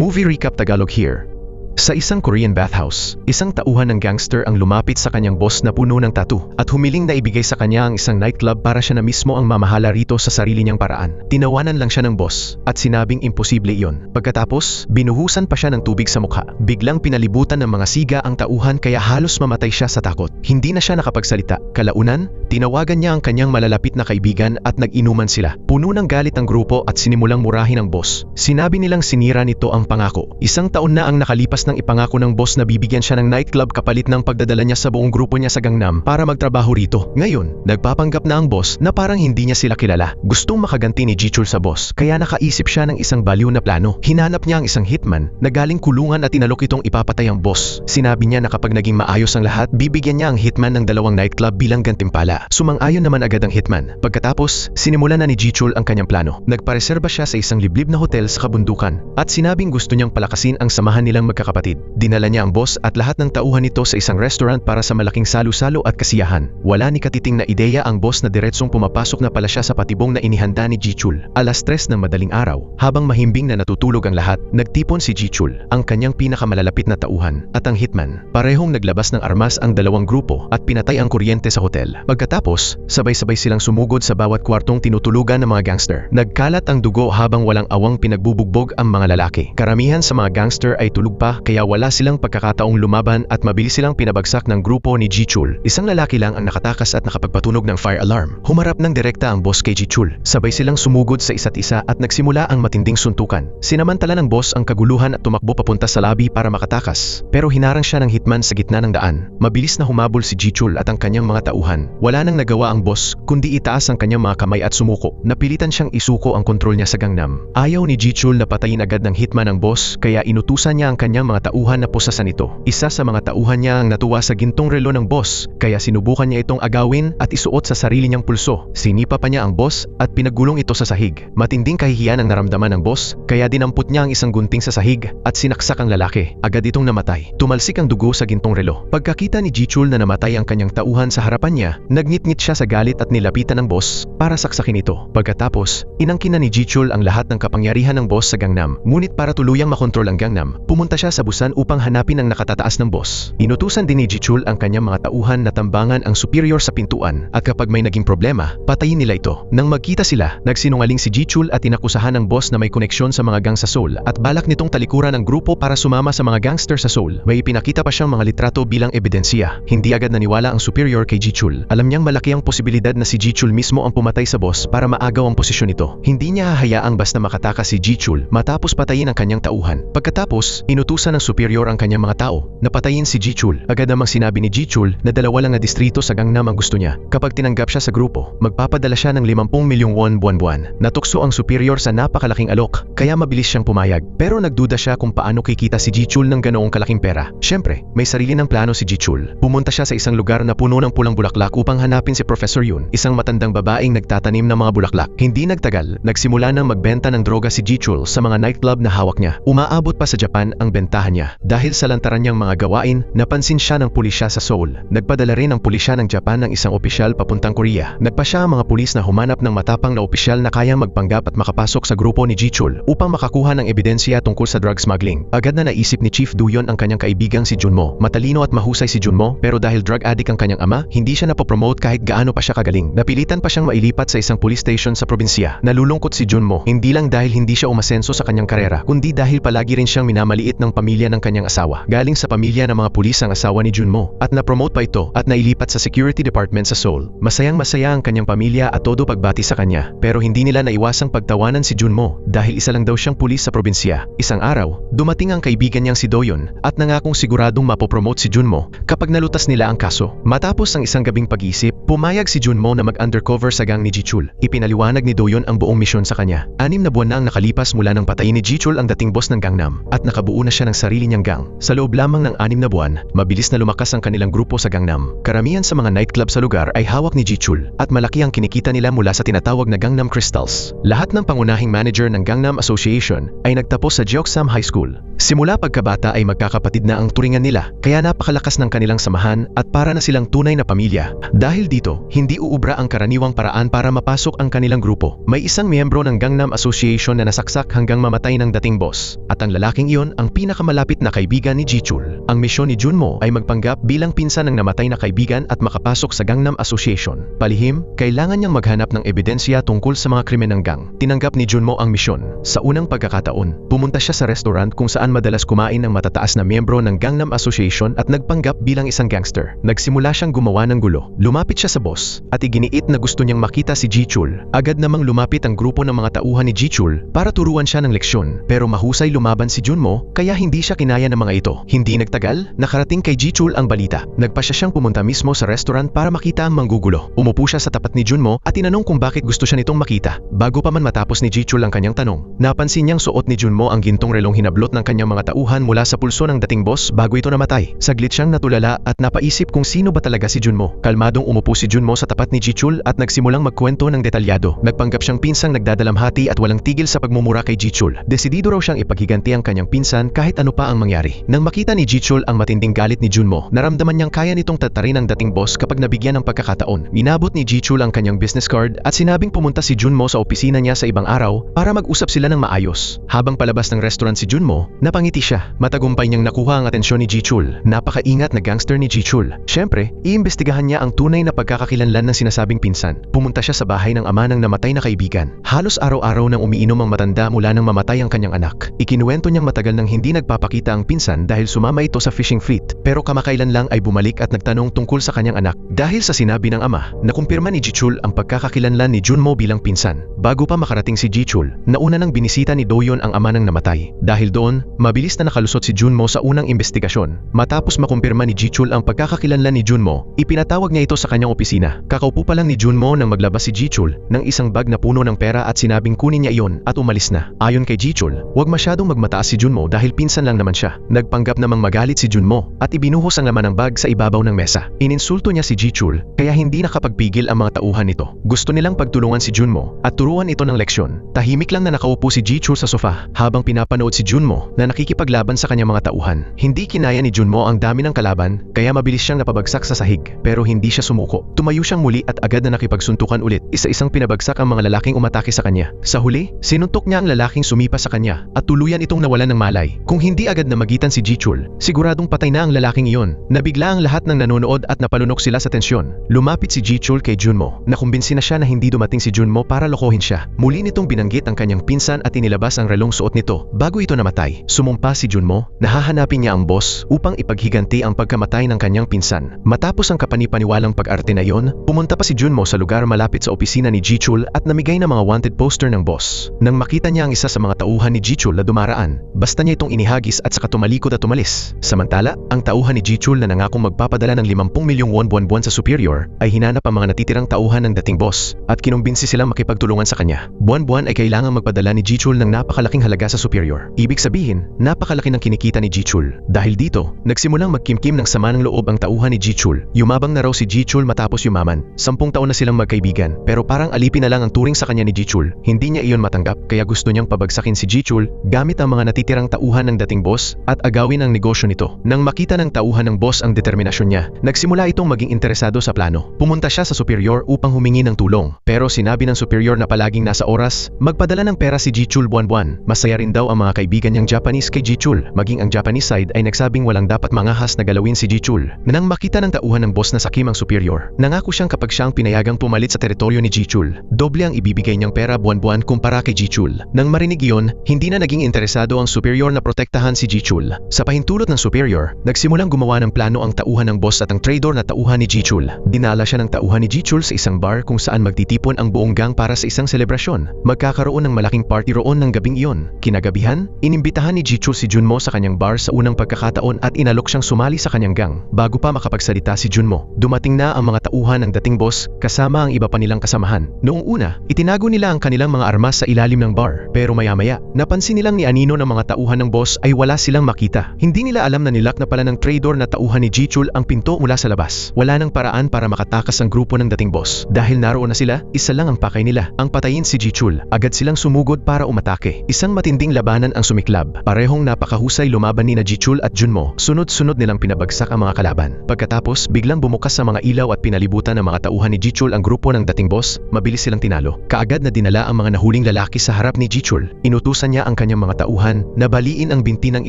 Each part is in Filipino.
Movie recap Tagalog here. Sa isang Korean bathhouse, isang tauhan ng gangster ang lumapit sa kanyang boss na puno ng tattoo at humiling na ibigay sa kanya ang isang nightclub para siya na mismo ang mamahala rito sa sarili niyang paraan. Tinawanan lang siya ng boss at sinabing imposible iyon. Pagkatapos, binuhusan pa siya ng tubig sa mukha. Biglang pinalibutan ng mga siga ang tauhan kaya halos mamatay siya sa takot. Hindi na siya nakapagsalita. Kalaunan, tinawagan niya ang kanyang malalapit na kaibigan at nag-inuman sila. Puno ng galit ang grupo at sinimulang murahin ang boss. Sinabi nilang sinira nito ang pangako. Isang taon na ang nakalipas nang ipangako ng boss na bibigyan siya ng nightclub kapalit ng pagdadala niya sa buong grupo niya sa Gangnam para magtrabaho rito. Ngayon, nagpapanggap na ang boss na parang hindi niya sila kilala. Gustong makaganti ni Jichul sa boss kaya nakaisip siya ng isang baliw na plano. Hinanap niya ang isang hitman na galing kulungan at inalok itong ipapatay ang boss. Sinabi niya na kapag naging maayos ang lahat, bibigyan niya ang hitman ng 2 nightclub bilang gantimpala. Sumang-ayon naman agad ang hitman. Pagkatapos, sinimulan na ni Jichul ang kanyang plano. Nagpareserba siya sa isang liblib na hotel sa kabundukan at sinabing gusto niyang palakasin ang samahan nilang magkakapatid. Dinala niya ang boss at lahat ng tauhan nito sa isang restaurant para sa malaking salo-salo at kasiyahan. Wala ni katiting na ideya ang boss na diretsong pumapasok na pala siya sa patibong na inihanda ni Jichul. 3:00 ng madaling araw, habang mahimbing na natutulog ang lahat, nagtipon si Jichul, ang kanyang pinakamalalapit na tauhan, at ang hitman. Parehong naglabas ng armas ang dalawang grupo at pinatay ang kuryente sa hotel. Pagkatapos, sabay-sabay silang sumugod sa bawat kwartong tinutulugan ng mga gangster. Nagkalat ang dugo habang walang awang pinagbubugbog ang mga lalaki. Karamihan sa mga gangster ay tulog pa kaya wala silang pagkakataong lumaban at mabilis silang pinabagsak ng grupo ni Jichul. Isang lalaki lang ang nakatakas at nakapagpatunog ng fire alarm. Humarap ng direkta ang boss kay Jichul. Sabay silang sumugod sa isa't isa at nagsimula ang matinding suntukan. Sinamantala ng boss ang kaguluhan at tumakbo papunta sa lobby para makatakas. Pero hinarang siya ng hitman sa gitna ng daan. Mabilis na humabol si Jichul at ang kanyang mga tauhan. Wala nang nagawa ang boss kundi itaas ang kanyang mga kamay at sumuko. Napilitan siyang isuko ang kontrol niya sa Gangnam. Ayaw ni Jichul na patayin agad ng hitman ang boss kaya inutusan niya ang kanyang mga tauhan na pusasan ito. Isa sa mga tauhan niya ang natuwa sa gintong relo ng boss kaya sinubukan niya itong agawin at isuot sa sarili niyang pulso. Sinipa pa niya ang boss at pinagulong ito sa sahig. Matinding kahihiyan ang naramdaman ng boss kaya dinampot niya ang isang gunting sa sahig at sinaksak ang lalaki. Agad itong namatay. Tumalsik ang dugo sa gintong relo. Pagkakita ni Jichul na namatay ang kanyang tauhan sa harapan niya, nagngit-ngit siya sa galit at nilapitan ng boss para saksakin ito. Pagkatapos, inangkin na ni Jichul ang lahat ng kapangyarihan ng boss sa Gangnam. Ngunit para tuluyang makontrol ang Gangnam, pumunta siya sa Busan upang hanapin ang nakatataas ng boss. Inutusan din ni Jichul ang kanyang mga tauhan na tambangan ang superior sa pintuan at kapag may naging problema, patayin nila ito. Nang magkita sila, nagsinungaling si Jichul at inakusahan ng boss na may koneksyon sa mga gang sa Seoul at balak nitong talikuran ang grupo para sumama sa mga gangster sa Seoul. May ipinakita pa siyang mga litrato bilang ebidensya. Hindi agad naniwala ang superior kay Jichul. Alam niyang malaki ang posibilidad na si Jichul mismo ang pumatay sa boss para maagaw ang posisyon nito. Hindi niya hahayaang basta makatakas si Jichul matapos patayin ang kanyang tauhan. Pagkatapos, inutusan ng superior ang kanyang mga tao na patayin si Jichul. Agad namang sinabi ni Jichul na 2 lang na distrito sa Gangnam ang gusto niya. Kapag tinanggap siya sa grupo, magpapadala siya ng 50 milyong won buwan-buwan. Natukso ang superior sa napakalaking alok, kaya mabilis siyang pumayag. Pero nagduda siya kung paano kikita si Jichul ng ganoong kalaking pera. Siyempre, may sarili ng plano si Jichul. Pumunta siya sa isang lugar na puno ng pulang bulaklak upang hanapin si Professor Yoon, isang matandang babaeng nagtatanim ng mga bulaklak. Hindi nagtagal, nagsimula nang magbenta ng droga si Jichul sa mga nightclub na hawak niya. Umaabot pa sa Japan ang bentahan niya. Dahil sa lantaran niyang mga gawain, napansin siya ng pulisya sa Seoul. Nagpadala rin ang pulisya ng Japan ng isang opisyal papuntang Korea. Nagpasya ang mga pulis na humanap ng matapang na opisyal na kayang magpanggap at makapasok sa grupo ni Jichul upang makakuha ng ebidensya tungkol sa drug smuggling. Agad na naisip ni Chief Duyon ang kanyang kaibigang si Junmo. Matalino at mahusay si Junmo pero dahil drug addict ang kanyang ama, hindi siya napopromote kahit gaano pa siya kagaling. Napilitan pa siyang mailipat sa isang police station sa probinsya. Nalulungkot si Junmo, hindi lang dahil hindi siya umasenso sa kanyang karera, kundi dahil palagi rin siyang minamaliit ng pamilya ng kanyang asawa. Galing sa pamilya ng mga pulis ang asawa ni Junmo at na-promote pa ito at nailipat sa security department sa Seoul. Masayang-masaya ang kanyang pamilya at todo pagbati sa kanya pero hindi nila naiwasang pagtawanan si Junmo dahil isa lang daw siyang pulis sa probinsya. Isang araw, dumating ang kaibigan niyang si Doyon at nangakong siguradong mapopromote si Junmo kapag nalutas nila ang kaso. Matapos ang isang gabing pag-isip, pumayag si Junmo na mag-undercover sa gang ni Jichul. Ipinaliwanag ni Doyon ang buong misyon sa kanya. 6 na buwan na ang nakalipas mula nang patayin ni Jichul ang dating boss ng Gangnam at nakabuo na siya ng sarili niyang gang. Sa loob lamang ng 6 na buwan, mabilis na lumakas ang kanilang grupo sa Gangnam. Karamihan sa mga nightclub sa lugar ay hawak ni Jichul at malaki ang kinikita nila mula sa tinatawag na Gangnam Crystals. Lahat ng pangunahing manager ng Gangnam Association ay nagtapos sa Jeoksam High School. Simula pagkabata ay magkakapatid na ang turingan nila, kaya napakalakas ng kanilang samahan at para na silang tunay na pamilya. Dahil dito, hindi uubra ang karaniwang paraan para mapasok ang kanilang grupo. May isang miyembro ng Gangnam Association na nasaksak hanggang mamatay ng dating boss, at ang lalaking iyon ang pinakamalapit na kaibigan ni Jichul. Ang misyon ni Junmo ay magpanggap bilang pinsan ng namatay na kaibigan at makapasok sa Gangnam Association. Palihim, kailangan niyang maghanap ng ebidensya tungkol sa mga krimen ng gang. Tinanggap ni Junmo ang misyon. Sa unang pagkakataon, pumunta siya sa restaurant kung saan madalas kumain ng matataas na miyembro ng Gangnam Association at nagpanggap bilang isang gangster. Nagsimula siyang gumawa ng gulo. Lumapit siya sa boss at iginiit na gusto niyang makita si Jichul. Agad namang lumapit ang grupo ng mga tauhan ni Jichul para turuan siya ng leksyon. Pero mahusay lumaban si Junmo kaya hindi siya kinaya ng mga ito. Hindi nagtagal, nakarating kay Jichul ang balita. Nagpasya siyang pumunta mismo sa restaurant para makita ang manggugulo. Umupo siya sa tapat ni Junmo at tinanong kung bakit gusto siya nitong makita. Bago pa man matapos ni Jichul ang kanyang tanong, napansin niyang suot ni Junmo ang gintong relong hinablot ng kanyang mga tauhan mula sa pulso ng dating boss bago ito namatay. Saglit siyang natulala at napaisip kung sino ba talaga si Junmo. Kalmadong umupo si Junmo sa tapat ni Jichul at nagsimulang magkwento ng detalyado. Nagpanggap siyang pinsang nagdadalamhati at walang tigil sa pagmumura kay Jichul. Desidido raw siyang ipaghiganti ang kanyang pinsan kahit ano pa ang mangyari. Nang makita ni Jichul ang matinding galit ni Junmo, naramdaman niyang kaya nitong tatarin ang dating boss kapag nabigyan ng pagkakataon. Inabot ni Jichul ang kanyang business card at sinabing pumunta si Junmo sa opisina niya sa ibang araw para mag-usap sila ng maayos. Habang palabas ng restaurant si Junmo, napangiti siya. Matagumpay niyang nakuha ang atensyon ni Jichul. Napakaingat na gangster ni Jichul. Siyempre, iimbestigahan niya ang tunay na pagkakakilanlan ng sinasabing pinsan. Pumunta siya sa bahay ng ama ng namatay na kaibigan. Halos araw-araw nang umiinom ang matanda mula nang mamatay ang kanyang anak. Ikinuwento niyang matagal nang hindi nagpapakita ang pinsan dahil sumama ito sa fishing fleet. Pero kamakailan lang ay bumalik at nagtanong tungkol sa kanyang anak. Dahil sa sinabi ng ama, nakumpirma ni Jichul ang pagkakakilanlan ni Junmo bilang pinsan. Bago pa makarating si Jichul, nauna nang binisita ni Doyon ang ama ng namatay. Dahil doon, mabilis na nakalusot si Junmo sa unang investigasyon. Matapos makumpirma ni Jichul ang pagkakakilanlan ni Junmo, ipinatawag niya ito sa kanyang opisina. Kakaupo pa lang ni Junmo nang maglabas si Jichul ng isang bag na puno ng pera at sinabing kunin niya iyon at umalis na. Ayon kay Jichul, huwag masyadong magmataas si Junmo dahil pinsan lang naman siya. Nagpanggap namang magalit si Junmo at ibinuhos ang laman ng bag sa ibabaw ng mesa. Ininsulto niya si Jichul kaya hindi nakapagpigil ang mga tauhan nito. Gusto nilang pagtulungan si Junmo at turuan ito ng leksyon. Tahimik lang na nakaupo si Jichul sa sofa habang pinapanood si Junmo na nakikipaglaban sa kanyang mga tauhan. Hindi kinaya ni Junmo ang dami ng kalaban kaya mabilis siyang napabagsak sa sahig pero hindi siya sumuko. Tumayo siyang muli at agad na nakipagsuntukan ulit. Isa-isang pinabagsak ang mga lalaking umatake sa kanya. Sa huli, sinuntok niya ang lalaking sumipa sa kanya at tuluyan itong nawalan ng malay. Kung hindi agad na magitan si Jichul, siguradong patay na ang lalaking iyon. Nabigla ang lahat ng nanonood at napalunok sila sa tensyon. Lumapit si Jichul kay Junmo. Nakumbinsi na siya na hindi dumating si Junmo para lokohin siya. Muli nitong binanggit ang kanyang pinsan at inilabas ang relong suot nito. Bago ito namatay, sumumpa si Junmo na hahanapin niya ang boss upang ipaghiganti ang pagkamatay ng kanyang pinsan. Matapos ang kapanipaniwalang pag-arte na iyon, pumunta pa si Junmo sa lugar malapit sa opisina ni Jichul at namigay ng mga wanted poster ng boss. Nang makita niya ang isa sa mga tauhan ni Jichul na dumaraan, basta niya itong inihagis at saka tumalikod at tumalis. Samantala, ang tauhan ni Jichul na nangakong magpapadala ng 50 milyong won buwan-buwan sa superior ay hinanap ang mga natitirang tauhan ng dating boss at kinumbinsi silang makipagtulungan sa kanya. Buwan-buwan ay kailangang magpadala ni Jichul ng napakalaking halaga sa superior. Ibig sabihin, napakalaki ng kinikita ni Jichul. Dahil dito, nagsimulang magkimkim ng sama ng loob ang tauhan ni Jichul. Yumabang na raw si Jichul matapos yumaman. 10 taon na silang magkaibigan pero parang alipin na lang ang turing sa kanya ni Jichul. Hindi niya iyon matanggap kaya gusto niyang pabagsakin si Jichul gamit ang mga natitirang tauhan ng dating boss at agawin ang negosyo nito. Nang makita ng tauhan ng boss ang determinasyon niya, nagsimula itong maging interesado sa plano. Pumunta siya sa superior upang humingi ng tulong. Pero sinabi ng superior na palaging nasa oras, magpadala ng pera si Jichul buwan-buwan. Masaya rin daw ang mga kaibigan niyang Japanese kay Jichul. Maging ang Japanese side ay nagsabing walang dapat mangahas na galawin si Jichul. Nang makita ng tauhan ng boss na sakim ang superior, nangako siyang kapag siyang pinayagang pumalit sa teritoryo ni Jichul, doble ang ibibigay niyang pera buwan-buwan kumpara kay Jichul. Nang marinig iyon, hindi na naging interesado ang superior na protektahan si Jichul. Sa pahintulot ng superior, nagsimulang gumawa ng plano ang tauhan ng boss at ang trader na tauhan ni Jichul. Dinala siya ng tauhan ni Jichul sa isang bar kung saan magtitipon ang buong gang para sa isang selebrasyon. Magkakaroon ng malaking party roon ng gabing iyon. Kinagabihan, inimbitahan ni Jichul si Junmo sa kanyang bar sa unang pagkakataon at inalok siyang sumali sa kanyang gang. Bago pa makapagsalita si Junmo, dumating na ang mga tauhan ng dating boss kasama ang iba pa nilang kasamahan. Noong una, itinago nila ang kanilang mga armas sa ilalim ng bar. Pero maya-maya, napansin nilang ni Anino ng mga tauhan ng boss ay wala silang makita. Hindi nila alam na nilak na pala ng trader na tauhan ni Jichul ang pinto mula sa labas. Wala nang paraan para makatakas ang grupo ng dating boss. Dahil naroon na sila, isa lang ang pakay nila, ang patayin si Jichul. Agad silang sumugod para umatake. Isang matinding labanan ang sumiklab. Parehong napakahusay lumaban ni Ji-chul at Junmo. Sunod-sunod nilang pinabagsak ang mga kalaban. Pagkatapos, biglang bumukas ang mga ilaw at pinalibutan ng mga tauhan ni Ji-chul ang grupo ng dating boss. Mabilis silang tinalo. Kaagad na dinala ang mga nahuling lalaki sa harap ni Ji-chul. Inutusan niya ang kanyang mga tauhan na baliin ang binti ng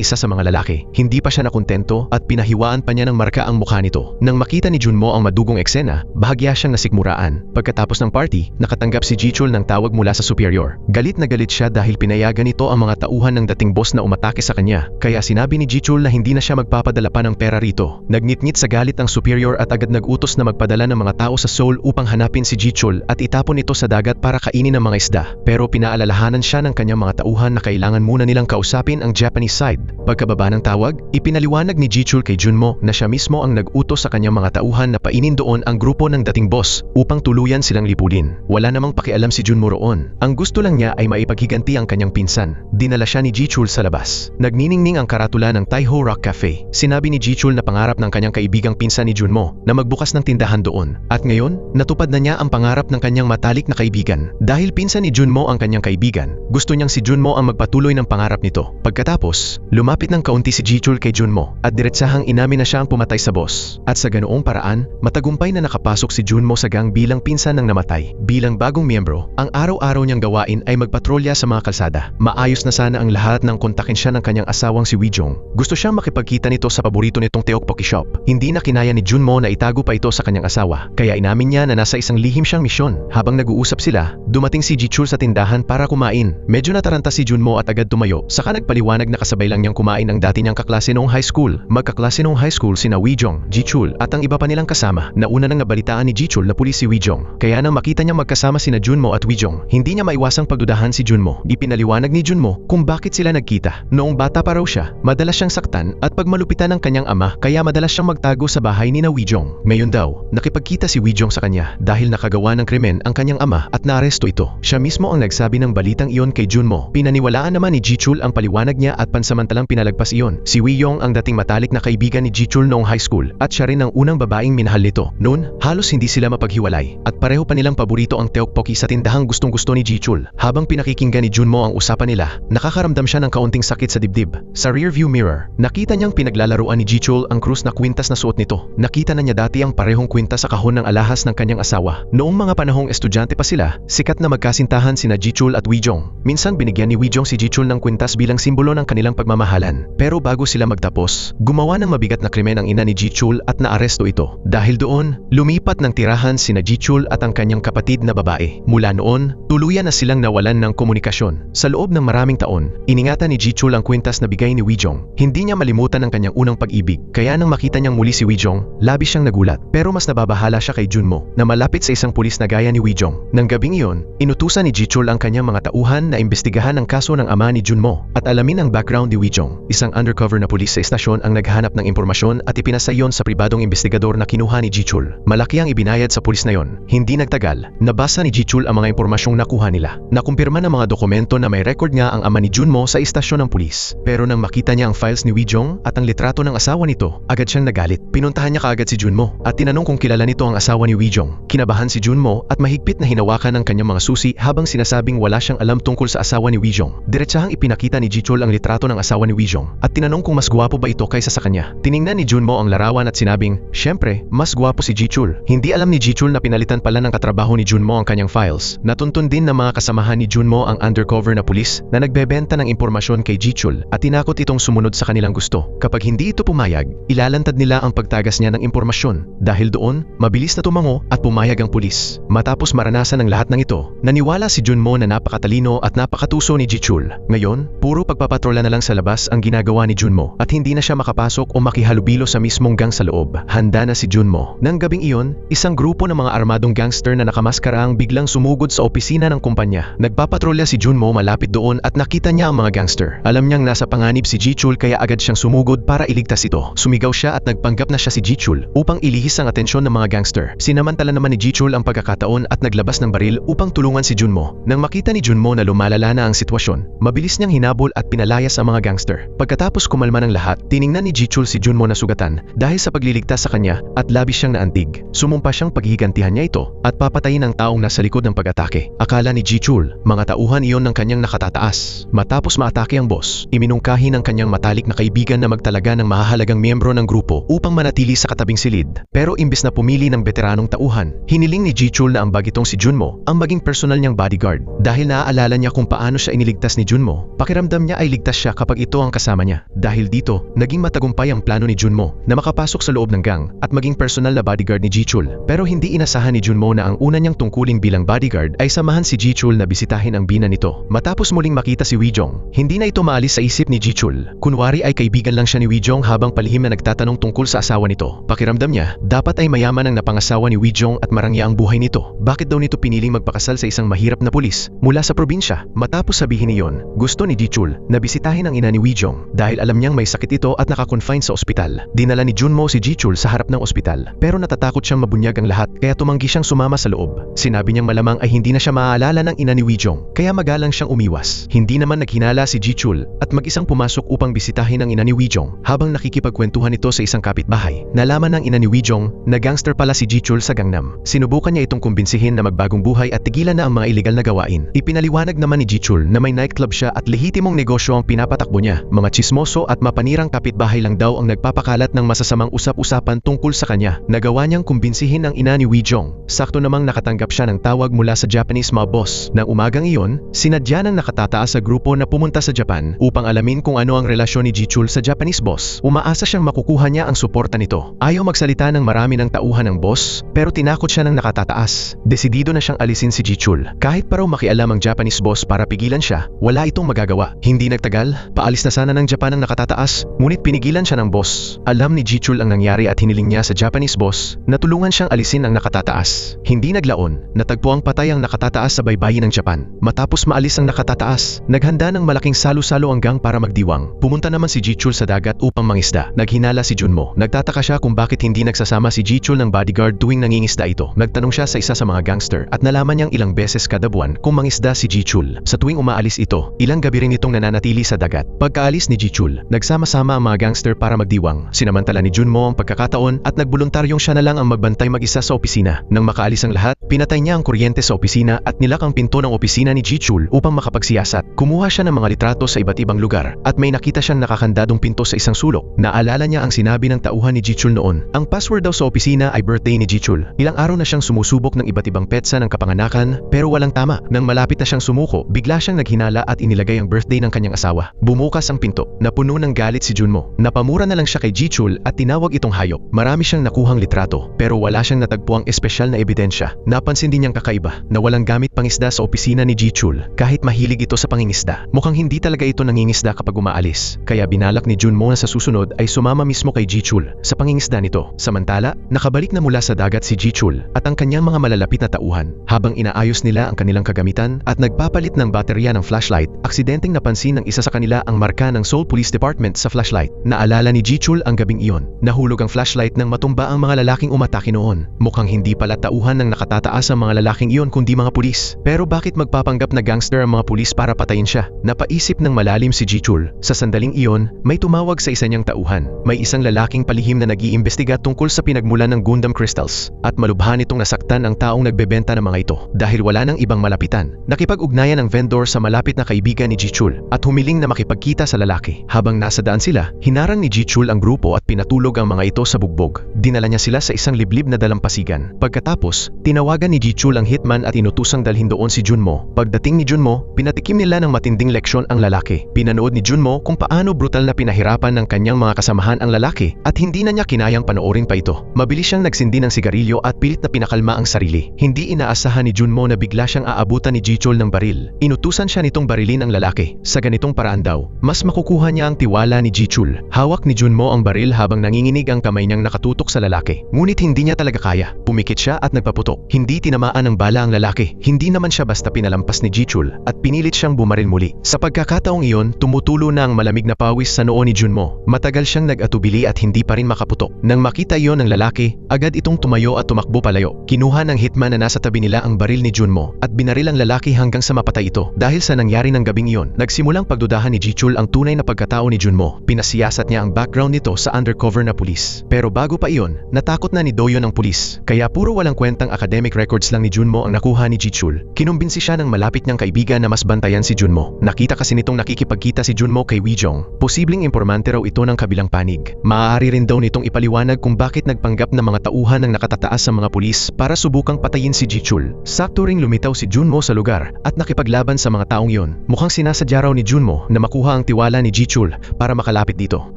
isa sa mga lalaki. Hindi pa siya nakontento at pinahiwaan pa niya ng marka ang mukha nito. Nang makita ni Junmo ang madugong eksena, bahagya siyang nasikmuraan. Pagkatapos ng party, nakatanggap si Ji-chul ng tawag mula sa superior. Galit na galit siya dahil pinayagan nito ang mga tauhan ng dating boss na umatake sa kanya. Kaya sinabi ni Ji-chul na hindi na siya magpapadala pa ng pera rito. Nagnitngit sa galit ang superior at agad nag-utos na magpadala ng mga tao sa Seoul upang hanapin si Ji-chul at itapon ito sa dagat para kainin ng mga isda. Pero pinaalalahanan siya ng kanyang mga tauhan na kailangan muna nilang kausapin ang Japanese side. Pagkababa ng tawag, ipinaliwanag ni Ji-chul kay Junmo na siya mismo ang nag-utos sa kanyang mga tauhan na painin doon ang grupo ng dating boss upang tuluyan silang lipulin. Wala namang pakialam si Junmo roon. Ang gusto lang niya ay maipaghiganti ang kanyang pinsan. Dinala siya ni Ji-chul sa labas. Nagniningning ang karatula ng Taiho Rock Cafe. Sinabi ni Ji-chul na pangarap ng kanyang kaibigang pinsan ni Junmo na magbukas ng tindahan doon. At ngayon, natupad na niya ang pangarap ng kanyang matalik na kaibigan. Dahil pinsan ni Junmo ang kanyang kaibigan, gusto niyang si Junmo ang magpatuloy ng pangarap nito. Pagkatapos, lumapit ng kaunti si Ji-chul kay Junmo at diretsahang inamin na siya ang pumatay sa boss. At sa ganoong paraan, matagumpay na nakapasok si Junmo sa gang bilang pinsan ng namatay. Bilang bagong miyembro, ang araw-araw niyang gawain ay magpatrolya sa mga kalsada. Maayos na sana ang lahat nang kontakin siya ng kanyang asawang si Wijong. Gusto siyang makipagkita nito sa paborito nitong Tteokbokki shop. Hindi na kinaya ni Junmo na itago pa ito sa kanyang asawa, kaya inamin niya na nasa isang lihim siyang misyon. Habang nag-uusap sila, dumating si Ji-chul sa tindahan para kumain. Medyo nataranta si Junmo at agad tumayo, saka nagpaliwanag na kasabay lang niyang kumain ang dati niyang kaklase noong high school. Magkaklase noong high school sina Wijong, Ji-chul at ang iba pa nilang kasama. Nauna nang nabalitaan ni Ji-chul na pulis si Wijong, kaya nang makita niya magkasama sina Junmo at Wijong, hindi niya maiwasang pagdudahan si Junmo. Ipinaliwanag ni Junmo kung bakit sila nagkita. Noong bata pa raw siya, madalas siyang saktan at pagmalupitan ng kanyang ama, kaya madalas siyang magtago sa bahay ni na Wijong. Ngayon daw, nakipagkita si Wijong sa kanya dahil nakagawa ng krimen ang kanyang ama at naaresto ito. Siya mismo ang nagsabi ng balitang iyon kay Junmo. Pinaniwalaan naman ni Ji-chul ang paliwanag niya at pansamantalang pinalagpas iyon. Si Wijong ang dating matalik na kaibigan ni Ji-chul noong high school at siya rin ang unang babaeng minahal nito. Noon, halos hindi sila mapaghiwalay at pareho pa nilang paborito ang Tteokbokki sa tindahang gustong-gusto ni Ji-chul. Habang pinakikinggan ni Junmo ang usapan nila, nakakaramdam siya ng kaunting sakit sa dibdib. Sa rearview mirror, nakita niyang pinaglalaruan ni Ji-chul ang krus na kwintas na suot nito. Nakita na niya dati ang parehong kwintas sa kahon ng alahas ng kanyang asawa. Noong mga panahong estudyante pa sila, sikat na magkasintahan sina Ji-chul at Wijong. Minsan binigyan ni Wijong si Ji-chul ng kwintas bilang simbolo ng kanilang pagmamahalan. Pero bago sila magtapos, gumawa ng mabigat na krimen ang ina ni Ji-chul at naaresto ito. Dahil doon, lumipat ng tirahan sina Ji-chul at ang kanyang kapatid na babae. Mula noon, tuluyan na silang nawalan ng komunikasyon. Sa loob ng maraming taon, iningatan ni Ji-chul ang kwintas na bigay ni Wijong. Hindi niya malimutan ang kanyang unang pag-ibig, kaya nang makita niyang muli si Wijong, labis siyang nagulat. Pero mas nababahala siya kay Junmo na malapit sa isang pulis na gaya ni Wijong. Nang gabing iyon, inutusan ni Ji-chul ang kanyang mga tauhan na imbestigahan ang kaso ng ama ni Junmo at alamin ang background ni Wijong. Isang undercover na pulis sa istasyon ang naghanap ng impormasyon at ipinasa iyon sa pribadong investigador na kinuha ni Ji-chul. Malaki ang ibinayad sa pulis na iyon. Hindi nagtagal, nabasa ni Ji-chul ang mga impormasyong nakuha nila. Nakumpirma ng mga dokumento na may record nga ang ama ni Junmo sa istasyon ng pulis. Pero nang makita niya ang files ni Wijong at ang litrato ng asawa nito, agad siyang nagalit. Pinuntahan niya kaagad si Junmo at tinanong kung kilala nito ang asawa ni Wijong. Kinabahan si Junmo at mahigpit na hinawakan ang kanyang mga susi habang sinasabing wala siyang alam tungkol sa asawa ni Wijong. Diretsahang ipinakita ni Ji-chul ang litrato ng asawa ni Wijong at tinanong kung mas gwapo ba ito kaysa sa kanya. Tiningnan ni Junmo ang larawan at sinabing, "Syempre, mas gwapo si Ji-chul." Hindi alam ni Ji-chul na pinalitan pala ng katrabaho ni Junmo ang kanyang files. Natuntun din ng mga kasamahan ni Junmo ang undercover na pulis na nagbebenta ng impormasyon kay Ji-chul at tinakot itong sumunod sa kanilang gusto. Kapag hindi ito pumayag, ilalantad nila ang pagtagas niya ng impormasyon. Dahil doon, mabilis na tumango at pumayag ang pulis. Matapos maranasan ang lahat ng ito, naniwala si Junmo na napakatalino at napakatuso ni Ji-chul. Ngayon, puro pagpapatrola na lang sa labas ang ginagawa ni Junmo at hindi na siya makapasok o makihalubilo sa mismong gang sa loob. Handa na si Junmo. Nang gabing iyon, isang grupo ng mga armadong gangster na nakamaskara ang biglang sumugod sa opisina ng kumpanya. Nagpapatrolya si Junmo malapit doon at nakita niya ang mga gangster. Alam niyang nasa panganib si Ji-chul kaya agad siyang sumugod para iligtas ito. Sumigaw siya at nagpanggap na siya si Ji-chul upang ilihis ang atensyon ng mga gangster. Sinamantala naman ni Ji-chul ang pagkakataon at naglabas ng baril upang tulungan si Junmo. Nang makita ni Junmo na lumalala na ang sitwasyon, mabilis niyang hinabol at pinalayas ang mga gangster. Pagkatapos kumalma ng lahat, tiningnan ni Ji-chul si Junmo na sugatan dahil sa pagliligtas sa kanya at labis siyang naantig. Sumumpa siyang paghihigantihan niya ito at papatayin ang taong nasa likod ng pag-atake. Akala ni Ji-chul, mga tauhan iyon ng kanyang nakatataas. Matapos maatake ang boss. Iminungkahi ng kanyang matalik na kaibigan na magtalaga ng mahahalagang miyembro ng grupo upang manatili sa katabing silid. Pero imbes na pumili ng veteranong tauhan, hiniling ni Ji-chul na ang bagitong si Junmo ang maging personal niyang bodyguard. Dahil naaalala niya kung paano siya iniligtas ni Junmo, pakiramdam niya ay ligtas siya kapag ito ang kasama niya. Dahil dito, naging matagumpay ang plano ni Junmo na makapasok sa loob ng gang at maging personal na bodyguard ni Ji-chul. Pero hindi inasahan ni Junmo na ang una niyang tungkulin bilang bodyguard ay samahan si Ji-chul na bisitahin ang bina nito. Matapos muling makita si Wijong, hindi na ito maalis sa isip ni Ji-chul. Kunwari ay kaibigan lang siya ni Wijong habang palihim na nagtatanong tungkol sa asawa nito. Pakiramdam niya, dapat ay mayaman ang napangasawa ni Wijong at marangya ang buhay nito. Bakit daw nito piniling magpakasal sa isang mahirap na pulis mula sa probinsya? Matapos sabihin niyon, gusto ni Ji-chul na bisitahin ang ina ni Wijong dahil alam niyang may sakit ito at nakakonfine sa ospital. Dinala ni Junmo si Ji-chul sa harap ng ospital, pero natatakot siyang mabunyag ang lahat kaya tumanggi siyang sumama sa loob. Sinabi niyang malamang ay hindi na siya maaalala ng ina ni Wijong kaya magalang siyang umiwas. Hindi naman naghinala si Ji-chul at mag-isang pumasok upang bisitahin ang ina ni Wijong. Habang nakikipagkwentuhan ito sa isang kapitbahay, nalaman ng ina ni Wijong na gangster pala si Ji-chul sa Gangnam. Sinubukan niya itong kumbinsihin na magbagong buhay at tigilan na ang mga iligal na gawain. Ipinaliwanag naman ni Ji-chul na may nightclub siya at lehitimong negosyo ang pinapatakbo niya. Mga chismoso at mapanirang kapitbahay lang daw ang nagpapakalat ng masasamang usap-usapan tungkol sa kanya. Nagawa niyang kumbinsihin ang ina ni Wijong. Sakto namang nakatanggap siya ng tawag mula sa Japanese mob boss. Nang umagang iyon, sinadya ng nakatataas sa grupo na pumunta sa Japan upang alamin kung ano ang relasyon ni Ji-chul sa Japanese boss. Umaasa siyang makukuha niya ang suporta nito. Ayaw magsalita ng marami ng tauhan ng boss, pero tinakot siya ng nakatataas. Desidido na siyang alisin si Ji-chul. Kahit pa raw makialam ang Japanese boss para pigilan siya, wala itong magagawa. Hindi nagtagal, paalis na sana ng Japan ang nakatataas, ngunit pinigilan siya ng boss. Alam ni Ji-chul ang nangyari at hiniling niya sa Japanese boss na tulungan siyang alisin ang nakatataas. Hindi naglaon, natagpo ang patay ang nakatataas sa baybayin ng Japan. Matapos maalis ang nakatataas, naghanda ng malaking salo-salo ang gang para magdiwang. Pumunta naman si Ji-chul sa dagat upang mangisda. Naghinala si Junmo. Nagtataka siya kung bakit hindi nagsasama si Ji-chul ng bodyguard tuwing nangingisda ito. Nagtanong siya sa isa sa mga gangster at nalaman niyang ilang beses kada buwan kung mangisda si Ji-chul. Sa tuwing umaalis ito, ilang gabi rin itong nananatili sa dagat. Pagkaalis ni Ji-chul, nagsama-sama ang mga gangster para magdiwang. Sinamantala ni Junmo ang pagkakataon at nagbuluntaryong siya na lang ang magbantay mag-isa sa opisina. Nang makaalis ang lahat, pinatay niya ang kuryente sa opisina at nilak ang pinto ng opisina ni Ji-chul upang makapagsiyasat. Kumuha siya ng mga litrato sa iba't ibang lugar at may nakita siyang nakakandadong pinto sa isang sulok. Naalala niya ang sinabi ng tauhan ni Ji-chul noon. Ang password daw sa opisina ay birthday ni Ji-chul. Ilang araw na siyang sumusubok ng iba't ibang petsa ng kapanganakan pero walang tama. Nang malapit na siyang sumuko, bigla siyang naghinala at inilagay ang birthday ng kanyang asawa. Bumukas ang pinto. Napuno ng galit si Junmo. Napamura na lang siya kay Ji-chul at tinawag itong hayop. Marami siyang nakuhang litrato pero wala siyang natagpuang espesyal na ebidensya. Napansin din niyang kakaiba na walang gamit pangisda sa opisina ni Ji-chul kahit mahilig ito sa pangingisda. Mukhang hindi talaga ito nangingisda kapag umaalis. Kaya binalak ni Junmo na sa susunod ay sumama mismo kay Ji-chul sa pangingisda nito. Samantala, nakabalik na mula sa dagat si Ji-chul at ang kanyang mga malalapit na tauhan. Habang inaayos nila ang kanilang kagamitan at nagpapalit ng baterya ng flashlight, aksidenteng napansin ng isa sa kanila ang marka ng Seoul Police Department sa flashlight. Naalala ni Ji-chul ang gabing iyon. Nahulog ang flashlight nang matumba ang mga lalaking umatake noon. Mukhang hindi pala tauhan ng nakatataas ang mga lalaking iyon kundi mga pulis. Pero bakit magpapanggap na gangster ang mga pulis para patayin siya? Napaisip ng malalim si Ji-chul. Sa sandaling iyon, may tumawag sa isa niyang tauhan. May isang lalaking palihim na nag-iimbestiga tungkol sa pinagmulan ng Gundam Crystals at malubha nitong nasaktan ang taong nagbebenta ng mga ito dahil wala nang ibang malapitan. Nakipag-ugnayan ang vendor sa malapit na kaibigan ni Ji-chul at humiling na makipagkita sa lalaki. Habang nasa daan sila, hinarang ni Ji-chul ang grupo at pinatulog ang mga ito sa bugbog. Dinala niya sila sa isang liblib na dalampasigan. Pagkatapos, tinawagan ni Ji-chul ang hitman at inutusang dalhin doon si Junmo. Pagdating ni Junmo, pinatikim nila ng matinding leksyon ang lalaki. Pinanood ni Junmo kung paano brutal na pinahirapan ng kanyang mga kasamahan ang lalaki at hindi na niya kinayang panoorin pa ito. Mabilis siyang nagsindi ng sigarilyo at pilit na pinakalma ang sarili. Hindi inaasahan ni Junmo na bigla siyang aabutan ni Ji-chul ng baril. Inutusan siya nitong barilin ang lalaki. Sa ganitong paraan daw, mas makukuha niya ang tiwala ni Ji-chul. Hawak ni Junmo ang baril habang nanginginig ang kamay niyang nakatutok sa lalaki. Ngunit hindi niya talaga kaya. Pumikit siya at nagpaputok. Hindi tinamaan ng bala ang lalaki. Hindi naman siya basta pinalampas ni Ji-chul at pinilit siyang bumaril muli. Sa pagkakataong iyon, tumutulo na ang malamig na pawis sa noo ni Junmo. Matagal siyang nag-atubili at hindi pa rin makaputok. Nang makita iyon ng lalaki, agad itong tumayo at tumakbo palayo. Kinuha ng hitman na nasa tabi nila ang baril ni Junmo at binaril ang lalaki hanggang sa mapatay ito. Dahil sa nangyari ng gabing iyon, nagsimulang pagdudahan ni Ji-chul ang tunay na pagkatao ni Junmo. Pinasiyasat niya ang background nito sa undercover na pulis. Pero bago pa iyon, natakot na ni Doyon ang pulis. Kaya puro walang kwentang academic records lang ni Junmo ang nakuha ni Ji-chul. Kinumbinsi siya ng malapit niyang kaibigan na mas bantayan si Junmo. Nakita kasi nitong nakikipagkita si Junmo kay Wijong. Posibleng impormante raw ito ng kabilang panig. Maaari rin daw nitong ipaliwanag kung bakit nagpanggap ng mga tauhan ng nakatataas sa mga pulis para subukang patayin si Jichul. Sakto ring lumitaw si Junmo sa lugar at nakipaglaban sa mga taong yon. Mukhang sinasadya raw ni Junmo na makuha ang tiwala ni Jichul para makalapit dito.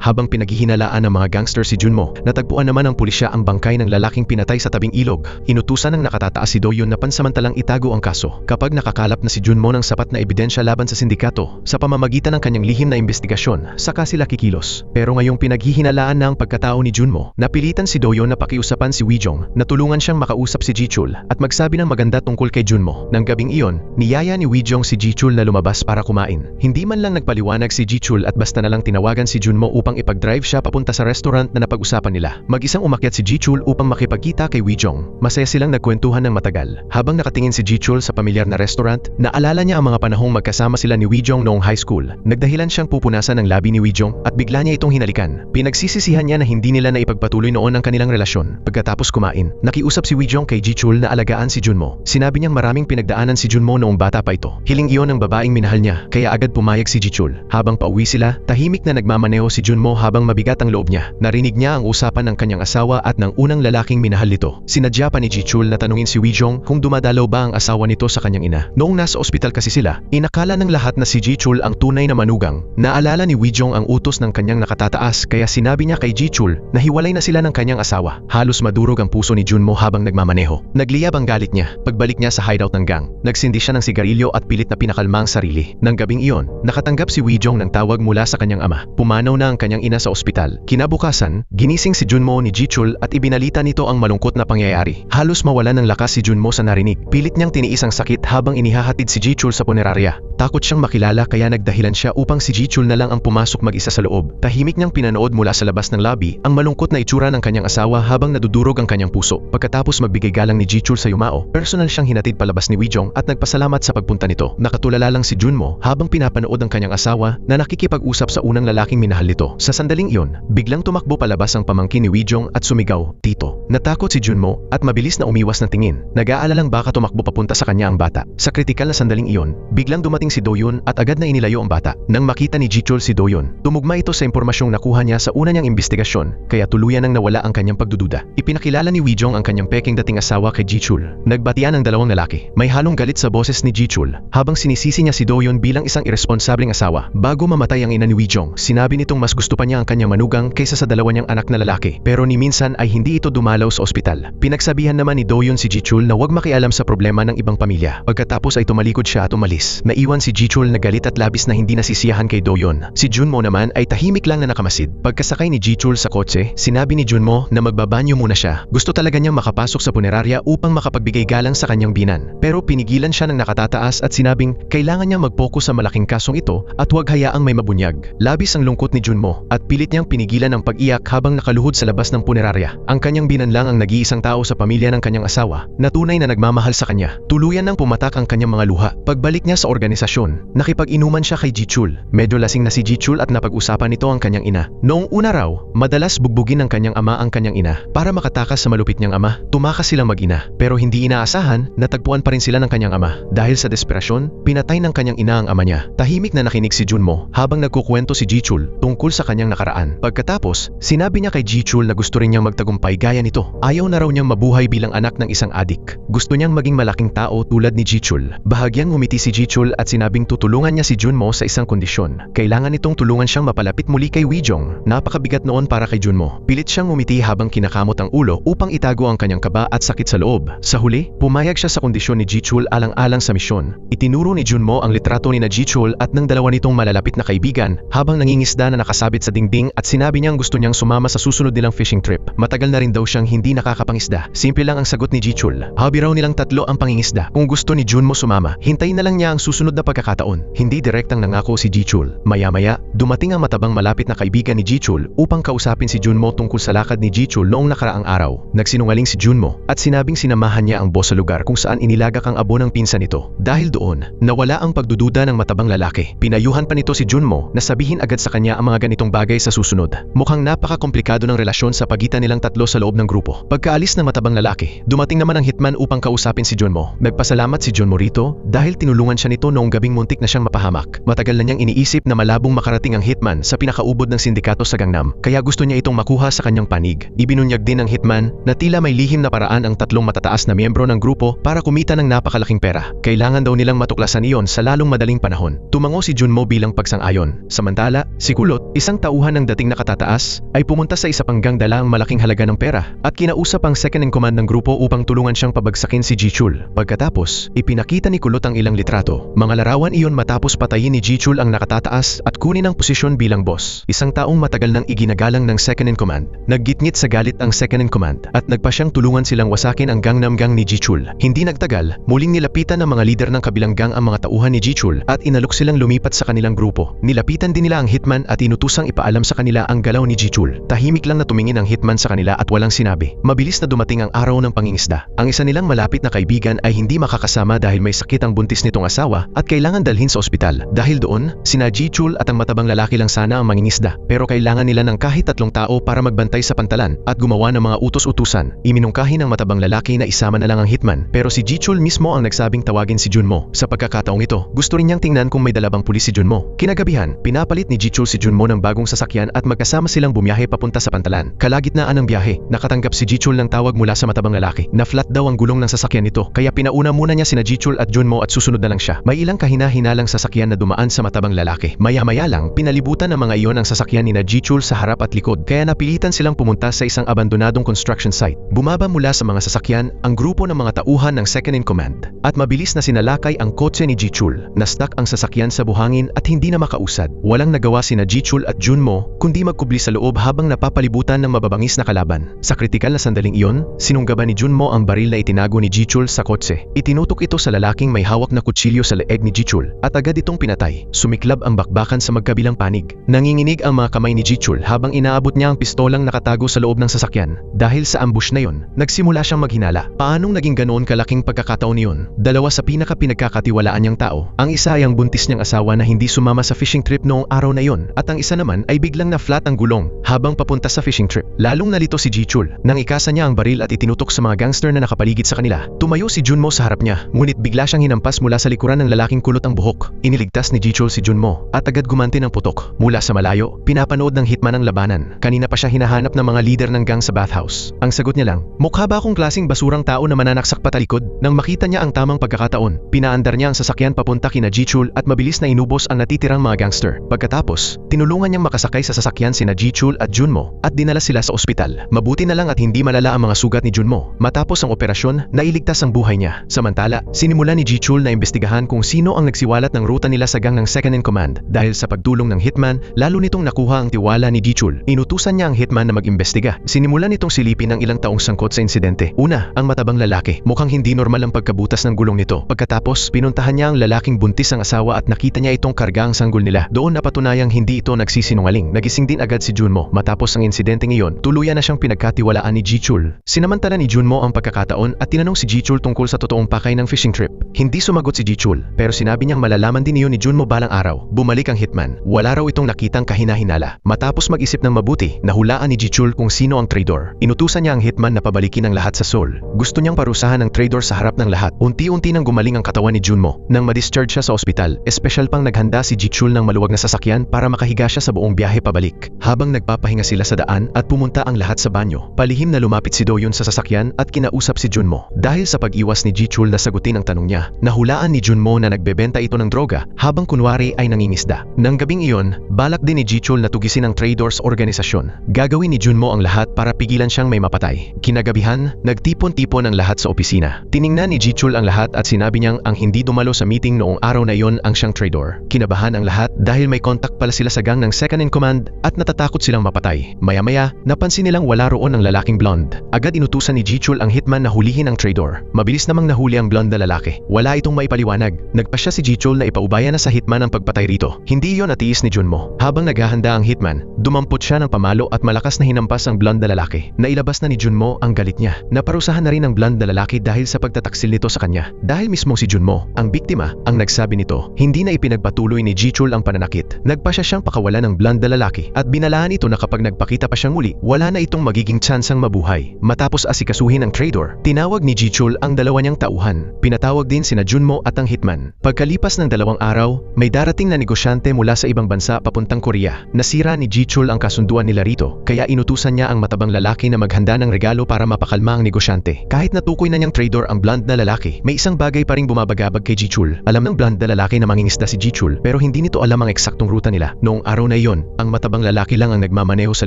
Habang pinaghihinalaan ng mga gangster si Junmo, natagpuan naman ng pulisya ang bangkay ng lalaking pinatay sa tabing ilog. Inutusan ng nakatataas si Do-yoon na pansamantalang itago ang kaso. Kapag nakakalap na si Junmo ng sapat na ebidensya laban sa sindikato, sa pamamagitan ng kanyang lihim na investigasyon, saka sila kikilos. Pero ngayong pinaghihinalaan na ang pagkatao ni Junmo, napilitan si Do-yoon na pakiusapan si Wijong na tulungan siyang makausap si Jichul at magsabi ng maganda tungkol kay Junmo. Nang gabing iyon, niyaya ni Wijong si Jichul na lumabas para kumain. Hindi man lang nagpaliwanag si Jichul at basta na lang tinawagan si Junmo upang ipag-drive siya papunta sa restaurant na napag-usapan nila. Mag-isang umakyat si Jichul upang makipagkita kay Wijong. Masaya silang nagkwentuhan ng matagal. Habang nakatingin si Jichul sa pamilyar na restaurant, naalala niya ang mga panahong magkasama sila ni Wijong noong high school. Nagdahilan siyang pupunasan ng labi ni Wijong at bigla niya itong hinalikan. Pinagsisisihan niya na hindi nila na ipagpatuloy noon ang kanilang relasyon. Pagkatapos kumain, nakiusap si Wijong kay Jichul na alagaan si Junmo. Sinabi niyang maraming pinagdaanan si Junmo noong bata pa ito. Hiling iyon ng babaeng minahal niya, kaya agad pumayag si Jichul. Habang pauwi sila, tahimik na nagmamaneho si Junmo habang mabigat ang loob niya. Narinig niya ang usapan ng kanyang asawa at ng unang lalaking minahal nito. Sinadya pa ni Jichul na tanungin si Wijong kung dumadalaw ba ang asawa nito sa kanyang ina. Noong nasa ospital kasi sila, inakala ng lahat na si Jichul ang tunay na manugang. Naalala ni Wijong ang utos ng kanyang nakatataas kaya sinabi niya kay Jichul na hiwalay na sila ng kanyang asawa. Halos madurog ang puso ni Junmo habang nagmamaneho. Nagliyab ang galit niya. Pagbalik niya sa hideout ng gang, nagsindi siya ng sigarilyo at pilit na pinakalma ang sarili. Nang gabing iyon, nakatanggap si Wijong ng tawag mula sa kanyang ama. Pumanaw na ang kanyang ina sa ospital. Kinabukasan, ginising si Junmo ni Jichul at ibinalita nito ang malungkot na pangyayari. Halos mawalan ng lakas si Junmo sa narinig. Pilit niyang tiniis ang sakit habang inihahatid si Jichul sa punerarya. Takot siyang makilala kaya nagdahilan siya upang si Jichul na lang ang pumasok mag-isa sa loob. Tahimik niyang pinanood mula sa labas ng lobby ang malungkot na itsura ng kanyang asawa habang nadudurog ang kanyang puso. Pagkatapos magbigay galang ni Jichul sa yumao, personal siyang hinatid palabas ni Wijong at nagpasalamat sa pagpunta nito. Nakatulala lang si Junmo habang pinapanood ang kanyang asawa na nakikipag-usap sa unang lalaking minahal nito. Sa sandaling iyon, biglang tumakbo palabas ang pamangkin ni Wijong at sumigaw, "Tito." Natakot si Junmo at mabilis na umiwas ng tingin. Nag-aalalang baka tumakbo papunta sa kanya ang bata. Sa kritikal na sandaling iyon, biglang dumating si Do-yoon at agad na inilayo ang bata. Nang makita ni Jichul si Do-yoon, tumugma ito sa impormasyong nakuha niya sa una niyang investigasyon kaya tuluyan nang nawala ang kanyang pagdududa. Ipinakilala ni Wijong ang kanyang peking dating asawa kay Jichul. Nagbatian ang dalawang lalaki. May halong galit sa boses ni Jichul habang sinisisi niya si Do-yoon bilang isang irresponsableng asawa. Bago mamatay ang ina ni Wijong, sinabi nitong mas gusto pa niya ang kanyang manugang kaysa sa dalawa niyang anak na lalaki. Pero ni minsan ay hindi ito dumalaw sa ospital. Pinagsabihan naman ni Do-yoon si Jichul na huwag makialam sa problema ng ibang pamilya. Pagkatapos ay tumalikod siya at umalis. Naiwan si Jichul na galit at labis na hindi nasisiyahan kay Do-yoon. Si Junmo naman ay tahimik lang na nakamasid. Pagkasakay ni Jichul sa kotse, sinabi ni Junmo na magbabanyo muna siya. Gusto talaga niyang makapasok sa punerarya upang makapagbigay galang sa kanyang binan. Pero pinigilan siya ng nakatataas at sinabing kailangan niyang mag-focus sa malaking kasong ito at huwag hayaang may mabunyag. Labis ang lungkot ni Junmo at pilit niyang pinigilan ang pag-iyak habang nakaluhod sa labas ng punerarya. Ang kanyang binan lang ang nag-iisang tao sa pamilya ng kanyang asawa na tunay na nagmamahal sa kanya. Tuluyan nang pumatak ang kanyang mga luha. Pagbalik niya sa organisasyon, nakipag-inuman siya kay Jichul. Medyo lasing na si Jichul at napag-usapan nito ang kanyang ina. Noong una raw, madalas bugbugin ng kanyang ama ang kanyang ina. Para makatakas sa malupit niyang ama, tumakas silang mag-ina. Pero hindi inaasahan, natagpuan pa rin sila ng kanyang ama. Dahil sa desperasyon, pinatay ng kanyang ina ang ama niya. Tahimik na nakinig si Junmo habang nagkukwento si Jichul tungkol sa kanyang nakaraan. Pagkatapos, sinabi niya kay Jichul na gusto rin niyang magtagumpay gaya nito. Ayaw na raw niyang mabuhay bilang anak ng isang adik. Gusto niyang maging malaking tao tulad ni Jichul. Bahagyang ngumiti si Jichul at sinabing tutulungan niya si Junmo sa isang kondisyon. Kailangan nitong tulungan siyang mapalapit muli kay Wijong. Napakabigat noon para kay Junmo. Pilit siyang ngumiti habang kinakamot ang ulo upang itago ang kanyang kaba at sakit sa loob. Sa huli, pumayag siya sa kondisyon ni Jichul alang-alang sa misyon. Itinuro ni Junmo ang litrato ni na Jichul at ng dalawa nitong malalapit na kaibigan habang nangingisda na nakasabit sa dingding at sinabi niyang gusto niyang sumama sa susunod nilang fishing trip. Matagal na rin daw siyang hindi nakakapangisda. Simple lang ang sagot ni Jichul. Hobby raw nilang tatlo ang pangingisda. Kung gusto ni Junmo sumama, hintayin na lang niya ang susunod na pagkakataon. Hindi direktang nangako si Jichul. Maya-maya, dumating ang matabang malapit na kaibigan ni Jichul upang kausapin si Junmo tungkol sa lakad ni Jichul noong nakaraang araw. Nagsinungaling si Junmo at sinabing sinamahan niya ang boss sa lugar kung saan inilagak ang abo ng pinsan nito. Dahil doon, nawala ang pagdududa ng matabang lalaki. Pinayuhan pa nito si Junmo na sabihin agad sa kanya ang mga ganitong bagay sa susunod. Mukhang napaka-komplikado ng relasyon sa pagitan nilang tatlo sa loob ng grupo. Pagkaalis ng matabang lalaki, dumating naman ang hitman upang kausapin si Junmo. Nagpasalamat si Junmo rito dahil tinulungan siya nito noong gabing muntik na siyang mapahamak. Park. Matagal na niyang iniisip na malabong makarating ang hitman sa pinakaubod ng sindikato sa Gangnam, kaya gusto niya itong makuha sa kanyang panig. Ibinunyag din ng hitman na tila may lihim na paraan ang tatlong matataas na miyembro ng grupo para kumita ng napakalaking pera. Kailangan daw nilang matuklasan iyon sa lalong madaling panahon. Tumango si Junmo bilang pagsang-ayon. Samantala, si Kulot, isang tauhan ng dating nakatataas, ay pumunta sa isa pang gang dala ang malaking halaga ng pera at kinausap ang second in command ng grupo upang tulungan siyang pabagsakin si Jichul. Pagkatapos, ipinakita ni Kulot ang ilang litrato. Mga larawan iyon matapos patayin ni Jichul ang nakatataas at kunin ang posisyon bilang boss. Isang taong matagal nang iginagalang ng second in command. Naggitngit sa galit ang second in command at nagpa siyang tulungan silang wasakin ang Gangnam Gang ni Jichul. Hindi nagtagal, muling nilapitan ng mga lider ng kabilang gang ang mga tauhan ni Jichul at inalok silang lumipat sa kanilang grupo. Nilapitan din nila ang hitman at inutusang ipaalam sa kanila ang galaw ni Jichul. Tahimik lang na tumingin ang hitman sa kanila at walang sinabi. Mabilis na dumating ang araw ng pangingisda. Ang isa nilang malapit na kaibigan ay hindi makakasama dahil may sakit ang buntis nitong asawa at kailangan dalhin sa ospital. Dahil doon, sina Jichul at ang matabang lalaki lang sana ang mangingisda, pero kailangan nila ng kahit 3 tao para magbantay sa pantalan at gumawa ng mga utos-utusan. Iminungkahi ng matabang lalaki na isama na lang ang hitman, pero si Jichul mismo ang nagsabing tawagin si Junmo. Sa pagkakataong ito, gusto rin niyang tingnan kung may dala bang pulis si Junmo. Kinagabihan, pinapalit ni Jichul si Junmo ng bagong sasakyan at magkasama silang bumiyahe papunta sa pantalan. Kalagitnaan ng biyahe, nakatanggap si Jichul ng tawag mula sa matabang lalaki na flat daw ang gulong ng sasakyan nito, kaya pinauna muna niya sina Jichul at Junmo at susunod na lang siya. May ilang kahina-hinalang sasakyan na dumaan sa matabang lalaki. Maya-maya lang, pinalibutan ng mga iyon ang sasakyan ni Jichul sa harap at likod, kaya napilitan silang pumunta sa isang abandonadong construction site. Bumaba mula sa mga sasakyan ang grupo ng mga tauhan ng second in command at mabilis na sinalakay ang kotse ni Jichul. Na-stuck ang sasakyan sa buhangin at hindi na makausad. Walang nagawa sina Jichul at Junmo kundi magkubli sa loob habang napapalibutan ng mababangis na kalaban. Sa kritikal na sandaling iyon, sinunggaban ni Junmo ang baril na itinago ni Jichul sa kotse. Itinutok ito sa lalaking may hawak na kutsilyo sa leeg ni Jichul at agad itong pinatay. Sumiklab ang bakbakan sa magkabilang panig. Nanginginig ang mga kamay ni Jichul habang inaabot niya ang pistolang nakatago sa loob ng sasakyan. Dahil sa ambush na yon, nagsimula siyang maghinala. Paanong naging ganoon kalaking pagkakataon niyon? Dalawa sa pinaka-pinagkakatiwalaan niyang tao. Ang isa ay ang buntis niyang asawa na hindi sumama sa fishing trip noong araw na yon, at ang isa naman ay biglang na flat ang gulong habang papunta sa fishing trip. Lalong nalito si Jichul nang ikasa niya ang baril at itinutok sa mga gangster na nakapaligid sa kanila. Tumayo si Junmo sa harap niya, ngunit bigla siyang hinampas mula sa likuran ng lalaking kulot ang buhok. Iniligtas ni Jichul si Junmo at agad gumanti ng putok. Mula sa malayo, pinapanood ng hitman ang labanan. Kanina pa siya hinahanap ng mga leader ng gang sa bathhouse. Ang sagot niya lang, mukha ba akong klaseng basurang tao na mananaksak patalikod? Nang makita niya ang tamang pagkakataon, pinaandar niya ang sasakyan papunta kina Jichul at mabilis na inubos ang natitirang mga gangster. Pagkatapos, tinulungan niyang makasakay sa sasakyan sina Jichul at Junmo at dinala sila sa ospital. Mabuti na lang at hindi malala ang mga sugat ni Junmo. Matapos ang operasyon, nailigtas ang buhay niya. Samantala, sinimula ni Jichul na imbestigahan kung sino ang nagsiwalat ng ruta nila sa gang ng second in command. Dahil sa pagtulong ng hitman, lalo nitong nakuha ang tiwala ni Jichul. Inutusan niya ang hitman na mag-imbestiga. Sinimulan nitong silipin ang ilang taong sangkot sa insidente. Una, ang matabang lalaki. Mukhang hindi normal ang pagkabutas ng gulong nito. Pagkatapos, pinuntahan niya ang lalaking buntis ang asawa at nakita niya itong karga ang sanggol nila. Doon napatunayang hindi ito nagsisinungaling. Nagising din agad si Junmo. Matapos ang insidente ngayon, tuluyan na siyang pinagkatiwalaan ni Jichul. Sinamantala ni Junmo ang pagkakataon at tinanong si Jichul tungkol sa totoong pakay ng fishing trip. Hindi sumagot si Jichul, pero sinabi niyang malalaman din iyon ni Junmo balang araw. Bumalik ang hitman. Wala raw itong nakitang kahina-hinala. Matapos mag-isip ng mabuti, nahulaan ni Jichul kung sino ang traitor. Inutusan niya ang hitman na pabalikin ang lahat sa Seoul. Gusto niyang parusahan ang traitor sa harap ng lahat. Unti-unti nang gumaling ang katawan ni Junmo. Nang ma-discharge siya sa ospital, espesyal pang naghanda si Jichul ng maluwag na sasakyan para makahiga siya sa buong biyahe pabalik. Habang nagpapahinga sila sa daan at pumunta ang lahat sa banyo, palihim na lumapit si Do-yoon sa sasakyan at kinausap si Junmo. Dahil sa pag-iwas ni Jichul na sagutin ang tanong niya, nahulaan ni Junmo na nagbebenta ito ng droga habang kunwari ay nangingisda. Nang gabing iyon, balak din ni Jichul na tugisin ang traders organisasyon. Gagawin ni Junmo ang lahat para pigilan siyang may mapatay. Kinagabihan, nagtipon-tipon ang lahat sa opisina. Tiningnan ni Jichul ang lahat at sinabi niyang ang hindi dumalo sa meeting noong araw na iyon ang siyang trader. Kinabahan ang lahat dahil may kontak pala sila sa gang ng second in command at natatakot silang mapatay. Maya-maya, napansin nilang wala roon ang lalaking blonde. Agad inutusan ni Jichul ang hitman na hulihin ang trader. Mabilis namang nahuli ang blonde na lalaki. Wala itong maipaliwanag. Nagpasya si Jichul na ipaubaya na sa hitman ang pagpatay rito. Hindi iyon natiis ni Junmo. Habang naghahanda ang hitman, dumampot siya ng pamalo at malakas na hinampas ang blonde na lalaki. Nailabas na ni Junmo ang galit niya. Naparusahan na rin ang blonde na lalaki dahil sa pagtataksil nito sa kanya. Dahil mismo si Junmo, ang biktima, ang nagsabi nito, hindi na ipinagpatuloy ni Jichul ang pananakit. Nagpasya siyang pakawalan ng blonde na lalaki at binalaan ito na kapag nagpakita pa siyang muli, wala na itong magiging tsansang mabuhay. Matapos asikasuhin ang trader, tinawag ni Jichul ang dalawa niyang tauhan. Pinatawag din sina Junmo at ang hitman. Pagkalipas ng 2 araw araw, may darating na negosyante mula sa ibang bansa papuntang Korea. Nasira ni Ji-chul ang kasunduan nila rito, kaya inutusan niya ang matabang lalaki na maghanda ng regalo para mapakalma ang negosyante. Kahit natukoy na niyang traitor ang blonde na lalaki, may isang bagay pa ring bumabagabag kay Ji-chul. Alam ng blonde na lalaki na mangingisda si Ji-chul, pero hindi nito alam ang eksaktong ruta nila. Noong araw na iyon, ang matabang lalaki lang ang nagmamaneho sa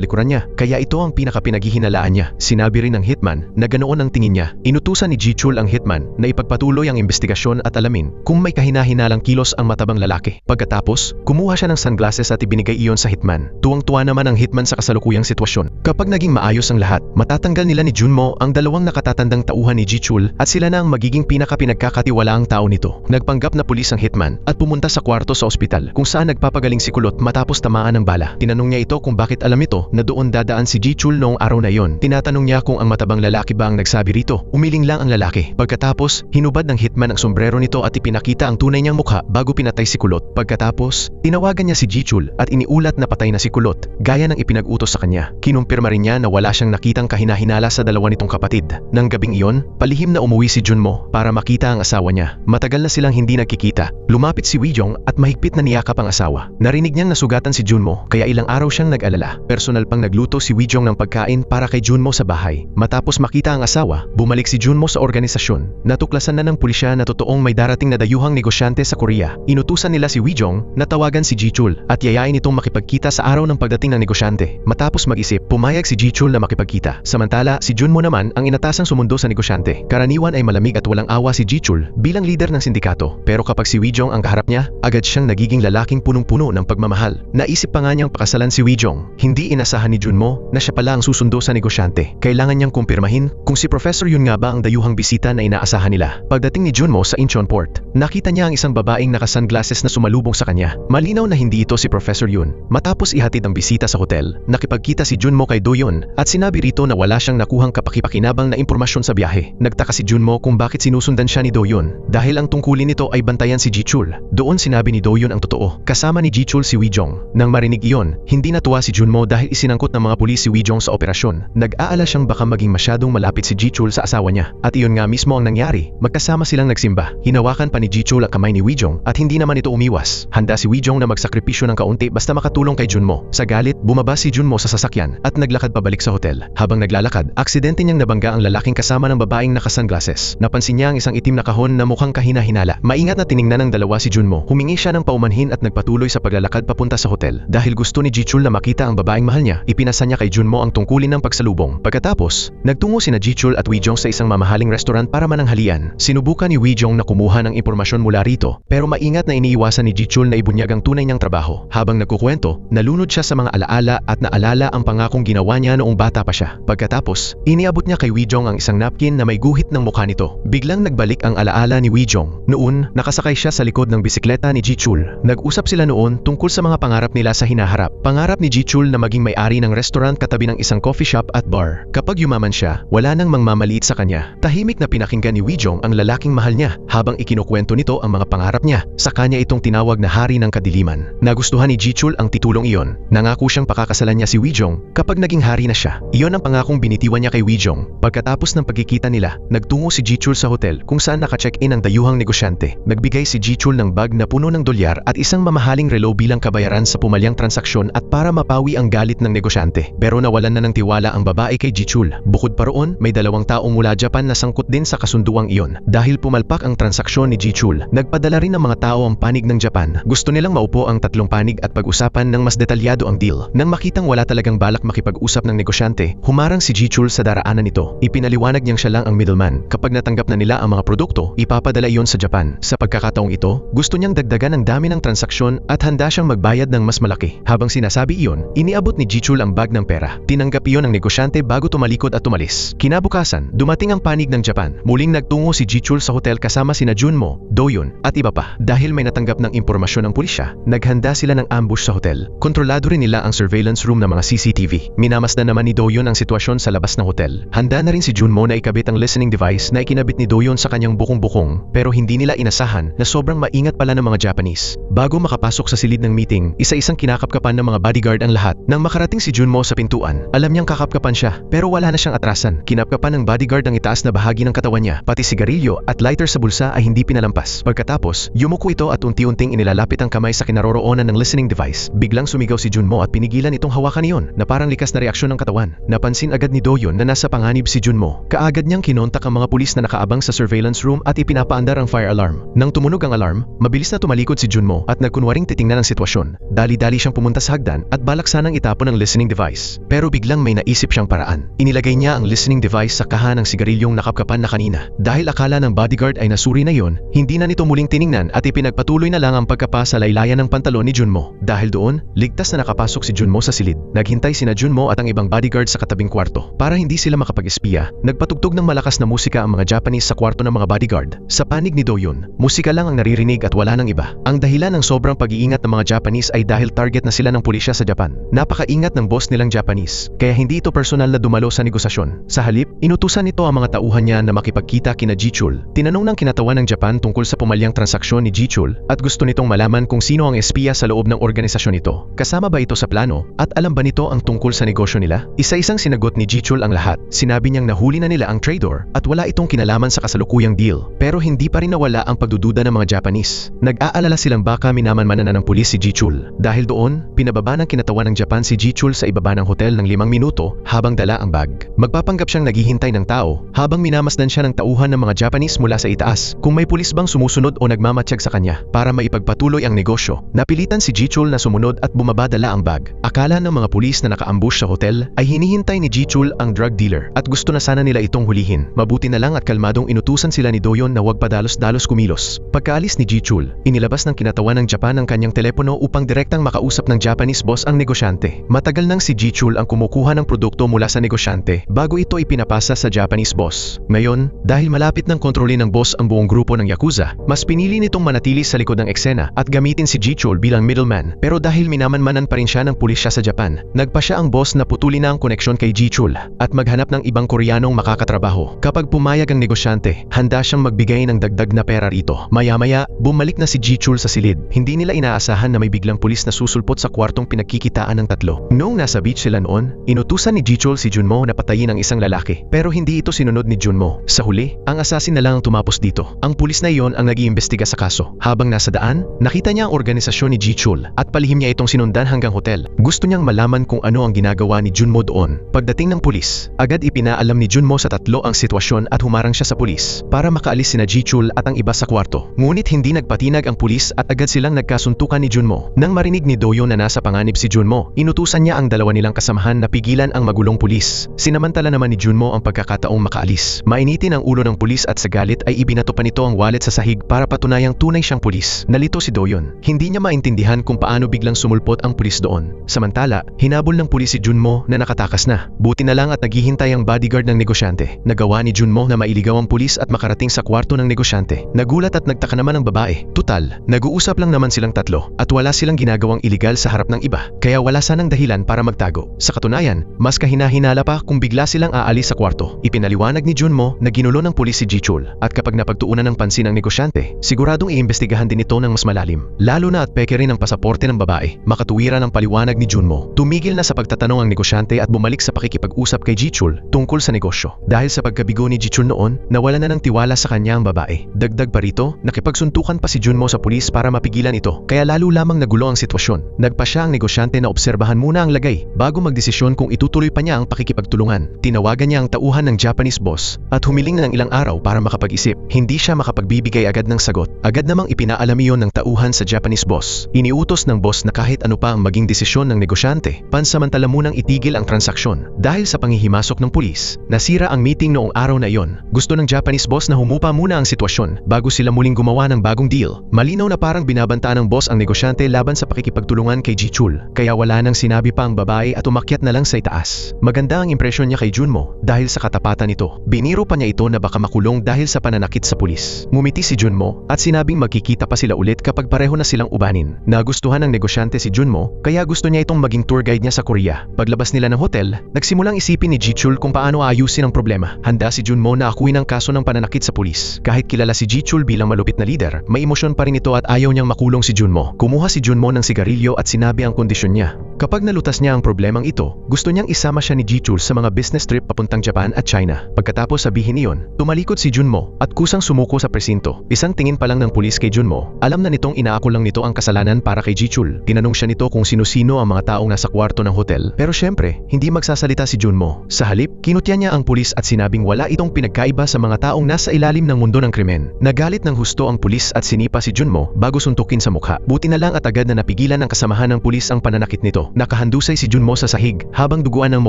likuran niya, kaya ito ang pinakapinaghihinalaan niya. Sinabi rin ng hitman na ganoon ang tingin niya. Inutusan ni Ji-chul ang hitman na ipagpatuloy ang investigasyon at alamin kung may kahina-hinalang kilos ang matabang lalaki. Pagkatapos, kumuha siya ng sunglasses at ibinigay iyon sa hitman. Tuwang-tuwa naman ang hitman sa kasalukuyang sitwasyon. Kapag naging maayos ang lahat, matatanggal nila ni Junmo ang dalawang nakatatandang tauhan ni Ji-chul at sila na ang magiging pinakapinagkakatiwalaang tao nito. Nagpanggap na pulis ang hitman at pumunta sa kwarto sa ospital kung saan nagpapagaling si Kulot matapos tamaan ng bala. Tinanong niya ito kung bakit alam ito na doon dadaan si Ji-chul noong araw na iyon. Tinatanong niya kung ang matabang lalaki ba ang nagsabi rito. Umiling lang ang lalaki. Pagkatapos, hinubad ng hitman ang sombrero nito at ipinakita ang tunay niyang mukha bago pinatay si Kulot. Pagkatapos, tinawagan niya si Ji-chul at iniulat na patay na si Kulot, gaya ng ipinag-utos sa kanya. Kinumpirma rin niya na wala siyang nakitang kahina-hinala sa dalawa nitong kapatid. Nang gabing iyon, palihim na umuwi si Junmo para makita ang asawa niya. Matagal na silang hindi nagkikita. Lumapit si Wijong at mahigpit na niyakap ang asawa. Narinig niyang nasugatan si Junmo kaya ilang araw siyang nag-alala. Personal pang nagluto si Wijong ng pagkain para kay Junmo sa bahay. Matapos makita ang asawa, bumalik si Junmo sa organisasyon. Natuklasan na ng pulisya na totoong may darating na dayuhang negosyante sa Korea. Inutusan nila si Wijong na tawagan si Ji-chul at yayain itong makipagkita sa araw ng pagdating ng negosyante. Matapos mag-isip, pumayag si Ji-chul na makipagkita. Samantala, si Junmo naman ang inatasang sumundo sa negosyante. Karaniwan ay malamig at walang awa si Ji-chul bilang leader ng sindikato. Pero kapag si Wijong ang kaharap niya, agad siyang nagiging lalaking punong-puno ng pagmamahal. Naisip pa nga niyang pakasalan si Wijong. Hindi inasahan ni Junmo na siya pala ang susundo sa negosyante. Kailangan niyang kumpirmahin kung si Professor Yun nga ba ang dayuhang bisita na inaasahan nila. Pagdating ni Junmo sa Incheonport, nakita niya ang isang babaeng naka-sunglasses na sumalubong sa kanya. Malinaw na hindi ito si Professor Yun. Matapos ihatid ang bisita sa hotel, nakipagkita si Junmo kay Do-yun at sinabi rito na wala siyang nakuhang kapakipakinabang na impormasyon sa biyahe. Nagtaka si Junmo kung bakit sinusundan siya ni Do-yun dahil ang tungkulin nito ay bantayan si Ji-chul. Doon sinabi ni Do-yun ang totoo. Kasama ni Ji-chul si Wijong. Nang marinig iyon, hindi natuwa si Junmo dahil isinangkot ng mga pulis si Wijong sa operasyon. Nag-aala siyang baka maging masyadong malapit si Ji-chul sa asawa niya. At iyon nga mismo ang nangyari. Magkasama silang nagsimba. Hinawakan pa ni Ji-chul ang kamay ni Wijong at hindi naman ito umiwas. Handa si Wijong na magsakripisyo ng kaunti basta makatulong kay Junmo. Sa galit, bumaba si Junmo sa sasakyan at naglakad pabalik sa hotel. Habang naglalakad, aksidente niyang nabangga ang lalaking kasama ng babaeng naka-sunglasses. Napansin niya ang isang itim na kahon na mukhang kahina-hinala. Maingat na tiningnan ng dalawa si Junmo. Humingi siya ng paumanhin at nagpatuloy sa paglalakad papunta sa hotel. Dahil gusto ni Ji-chul na makita ang babaeng mahal niya, ipinasa niya kay Junmo ang tungkulin ng pagsalubong. Pagkatapos, nagtungo sina Ji-chul at Wijong sa isang mamahaling restaurant para mananghalian. Sinubukan ni Wijong na kumuha ng impormasyon mula rito, pero maingat na iniiwasan ni Ji-chul na ibunyag ang tunay niyang trabaho. Habang nagkukwento, nalunod siya sa mga alaala at naalala ang pangakong ginawa niya noong bata pa siya. Pagkatapos, iniabot niya kay Wijong ang isang napkin na may guhit ng mukha nito. Biglang nagbalik ang alaala ni Wijong. Noon, nakasakay siya sa likod ng bisikleta ni Ji-chul. Nag-usap sila noon tungkol sa mga pangarap nila sa hinaharap. Pangarap ni Ji-chul na maging may-ari ng restaurant katabi ng isang coffee shop at bar. Kapag yumaman siya, wala nang mangmamaliit sa kanya. Tahimik na pinakinggan ni Wijong ang lalaking mahal niya habang ikinukwento nito ang mga pangarap niya. Sa kanya itong tinawag na hari ng kadiliman. Nagustuhan ni Ji-chul ang titulong iyon. Nangako siyang pakakasalan niya si Wijong kapag naging hari na siya. Iyon ang pangakong binitiwan niya kay Wijong. Pagkatapos ng pagkikita nila, nagtungo si Ji-chul sa hotel kung saan naka-check-in ang dayuhang negosyante. Nagbigay si Ji-chul ng bag na puno ng dolyar at isang mamahaling relo bilang kabayaran sa pumalyang transaksyon at para mapawi ang galit ng negosyante. Pero nawalan na ng tiwala ang babae kay Ji-chul. Bukod pa roon, may dalawang taong mula Japan na sangkot din sa kasunduang iyon. Dahil pumalpak ang transaksyon ni Ji-chul, nagpadala rin ng mga tao ang panig ng Japan. Gusto nilang maupo ang tatlong panig at pag-usapan ng mas detalyado ang deal. Nang makitang wala talagang balak makipag-usap ng negosyante, humarang si Ji-chul sa daraanan nito. Ipinaliwanag niyang siya lang ang middleman. Kapag natanggap na nila ang mga produkto, ipapadala iyon sa Japan. Sa pagkakataong ito, gusto niyang dagdagan ang dami ng transaksyon at handa siyang magbayad ng mas malaki. Habang sinasabi iyon, iniabot ni Ji-chul ang bag ng pera. Tinanggap iyon ng negosyante bago tumalikod at tumalis. Kinabukasan, dumating ang panig ng Japan. Muling nagtungo si Ji-chul sa hotel kasama sina Junmo, Do-yun at iba pa. Dahil may natanggap ng impormasyon ng pulisya, naghanda sila ng ambush sa hotel. Kontrolado rin nila ang surveillance room ng mga CCTV. Minamasdan naman ni Do-yun ang sitwasyon sa labas ng hotel. Handa na rin si Junmo na ikabit ang listening device na ikinabit ni Do-yun sa kanyang bukong-bukong, pero hindi nila inasahan na sobrang maingat pala ng mga Japanese. Bago makapasok sa silid ng meeting, isa-isang kinakapkapan ng mga bodyguard ang lahat. Nang makarating si Junmo sa pintuan, alam niyang kakapkapan siya, pero wala na siyang atrasan. Kinapkapan ng bodyguard ang itaas na bahagi ng katawan niya, pati sigarilyo at lighter sa bulsa ay hindi pinalampas. Pagkatapos, yumuko ito ito at unti-unting inilalapit ang kamay sa kinaroroonan ng listening device. Biglang sumigaw si Junmo at pinigilan itong hawakan niyon na parang likas na reaksyon ng katawan. Napansin agad ni Doyon na nasa panganib si Junmo. Kaagad niyang kinontak ang mga pulis na nakaabang sa surveillance room at ipinapaandar ang fire alarm. Nang tumunog ang alarm, mabilis na tumalikod si Junmo at nagkunwaring titingnan ang sitwasyon. Dali-dali siyang pumunta sa hagdan at balak sanang itapon ang listening device. Pero biglang may naisip siyang paraan. Inilagay niya ang listening device sa kaha ng sigarilyong nakapkapan na kanina. Dahil akala ng bodyguard ay nasuri na yon, hindi na nito muling tiningnan at ipinagpatuloy na lang ang pagkapa sa laylayan ng pantalon ni Junmo. Dahil doon, ligtas na nakapasok si Junmo sa silid. Naghintay sina Junmo at ang ibang bodyguard sa katabing kwarto. Para hindi sila makapag-espiya, nagpatugtog ng malakas na musika ang mga Japanese sa kwarto ng mga bodyguard. Sa panig ni Doyon, musika lang ang naririnig at wala nang iba. Ang dahilan ng sobrang pag-iingat ng mga Japanese ay dahil target na sila ng pulisya sa Japan. Napakaingat ng boss nilang Japanese, kaya hindi ito personal na dumalo sa negosasyon. Sa halip, inutusan nito ang mga tauhan niya na makipagkita kina Jichul. Tinanong ng kinatawan ng Japan tungkol sa pumalyang transaksyon ni Jichul at gusto nitong malaman kung sino ang espiya sa loob ng organisasyon nito. Kasama ba ito sa plano at alam ba nito ang tungkol sa negosyo nila? Isa-isang sinagot ni Jichul ang lahat. Sinabi niyang nahuli na nila ang trader at wala itong kinalaman sa kasalukuyang deal. Pero hindi pa rin nawala ang pagdududa ng mga Japanese. Nag-aalala silang baka minamanmanan na ng pulis si Jichul. Dahil doon, pinababa ng kinatawan ng Japan si Jichul sa ibaba ng hotel ng 5 minuto habang dala ang bag. Magpapanggap siyang naghihintay ng tao habang minamasdan siya ng tauhan ng mga Japanese mula sa itaas kung may pulis bang sumusunod o nagmamatsyag sa kanya para maipagpatuloy ang negosyo. Napilitan si Jichul na sumunod at bumaba dala ang bag. Akala ng mga pulis na naka-ambush sa hotel ay hinihintay ni Jichul ang drug dealer at gusto na sana nila itong hulihin. Mabuti na lang at kalmadong inutusan sila ni Doyon na huwag padalos-dalos kumilos. Pagkaalis ni Jichul, inilabas ng kinatawan ng Japan ang kanyang telepono upang direktang makausap ng Japanese boss ang negosyante. Matagal nang si Jichul ang kumukuha ng produkto mula sa negosyante bago ito ipinapasa sa Japanese boss. Ngayon, dahil malapit ng kontrolin ng boss ang buong grupo ng Yakuza, mas pinili nitong manatili sa likod ng eksena at gamitin si Jichul bilang middleman. Pero dahil minamanmanan pa rin siya ng pulisya sa Japan, nagpa siya ang boss na putulin na ang koneksyon kay Jichul at maghanap ng ibang Koreanong makakatrabaho. Kapag pumayag ang negosyante, handa siyang magbigay ng dagdag na pera rito. Maya-maya, bumalik na si Jichul sa silid. Hindi nila inaasahan na may biglang pulis na susulpot sa kwartong pinagkikitaan ng tatlo. Noong nasa beach sila noon, inutusan ni Jichul si Junmo na patayin ang isang lalaki. Pero hindi ito sinunod ni Junmo. Sa huli, ang asasin na lang ang tumapos dito. Ang pulis na iyon ang nag-iimbestiga sa kaso. Habang nasa daan, nakita niya ang organisasyon ni Jichul at palihim niya itong sinundan hanggang hotel. Gusto niyang malaman kung ano ang ginagawa ni Junmo doon. Pagdating ng pulis, agad ipinaalam ni Junmo sa tatlo ang sitwasyon at humarang siya sa pulis para makaalis sina Jichul at ang iba sa kwarto. Ngunit hindi nagpatinag ang pulis at agad silang nagkasuntukan ni Junmo. Nang marinig ni Doyon na nasa panganib si Junmo, inutusan niya ang dalawa nilang kasamahan na pigilan ang magulong pulis. Sinamantala naman ni Junmo ang pagkakataong makaalis. Mainitin ang ulo ng pulis at sa galit ay ibinato pa nito ang wallet sa sahig para patunayang tunay siyang pulis. Nalito si Doyon. Hindi niya maintindihan kung paano biglang sumulpot ang pulis doon. Samantala, hinabol ng pulis si Junmo na nakatakas na. Buti na lang at naghihintay ang bodyguard ng negosyante. Nagawa ni Junmo na mailigaw ang pulis at makarating sa kwarto ng negosyante. Nagulat at nagtaka naman ang babae. Tutal, nag-uusap lang naman silang tatlo at wala silang ginagawang iligal sa harap ng iba. Kaya wala sanang dahilan para magtago. Sa katunayan, mas kahinahinala pa kung bigla silang aalis sa kwarto. Ipinaliwanag ni Junmo na ginulo ng pulis si Jichul at kapag napagtuunan ng pansin ang negosyante, siguradong iimbestigahan din ito ng mas malalim. Lalo na at peke rin ang pasaporte ng babae. Makatuwiran ang paliwanag ni Junmo. Tumigil na sa pagtatanong ang negosyante at bumalik sa pakikipag-usap kay Jichul tungkol sa negosyo. Dahil sa pagkabigo ni Jichul noon, nawala na ng tiwala sa kanya ang babae. Dagdag pa rito, nakipagsuntukan pa si Junmo sa pulis para mapigilan ito, kaya lalo lamang nagulo ang sitwasyon. Nagpa siya ang negosyante na obserbahan muna ang lagay bago magdesisyon kung itutuloy pa niya ang pakikipagtulungan. Tinawagan niya ang tauhan ng Japanese boss at humiling na ng ilang araw para makapag-isip. Hindi siya makapagbibigay agad ng sagot. Agad namang ipinaalam iyon ng tauhan sa Japanese boss. Iniutos ng boss na kahit ano pa ang maging desisyon ng negosyante, pansamantala munang itigil ang transaksyon. Dahil sa panghihimasok ng pulis, nasira ang meeting noong araw na iyon. Gusto ng Japanese boss na humupa muna ang sitwasyon bago sila muling gumawa ng bagong deal. Malinaw na parang binabantaan ng boss ang negosyante laban sa pakikipagtulungan kay Jichul, kaya wala nang sinabi pa ang babae at umakyat na lang sa itaas. Maganda ang impresyon niya kay Junmo dahil sa katapatan nito. Biniro pa niya ito na baka makulong dahil sa pananakit sa pulis. Ngumiti si Junmo at sinabing magkikita pa sila ulit kapag pareho na silang ubanin. Nagustuhan ng negosyante si Junmo kaya gusto niya itong maging tour guide niya sa Korea. Paglabas nila ng hotel, nagsimulang isipin ni Jichul kung paano aayusin ang problema. Handa si Junmo na akuin ang kaso ng pananakit sa pulis. Kahit kilala si Jichul bilang malupit na leader, may emosyon pa rin ito at ayaw niyang makulong si Junmo. Kumuha si Junmo ng sigarilyo at sinabi ang kondisyon niya. Kapag nalutas niya ang problemang ito, gusto niyang isama siya ni Jichul sa mga business trip papuntang Japan at China. Pagkatapos sabihin niyon, tumalikod si Junmo at kusang sumuko sa presinto. Isang tingin pa lang ng pulis kay ni Junmo, alam na nitong inaako lang nito ang kasalanan para kay Jichul. Tinanong siya nito kung sino-sino ang mga taong nasa kwarto ng hotel. Pero syempre, hindi magsasalita si Junmo. Sa halip, kinutya niya ang pulis at sinabing wala itong pinagkaiba sa mga taong nasa ilalim ng mundo ng krimen. Nagalit ng husto ang pulis at sinipa si Junmo bago suntukin sa mukha. Buti na lang at agad na napigilan ng kasamahan ng pulis ang pananakit nito. Nakahandusay si Junmo sa sahig habang duguan ang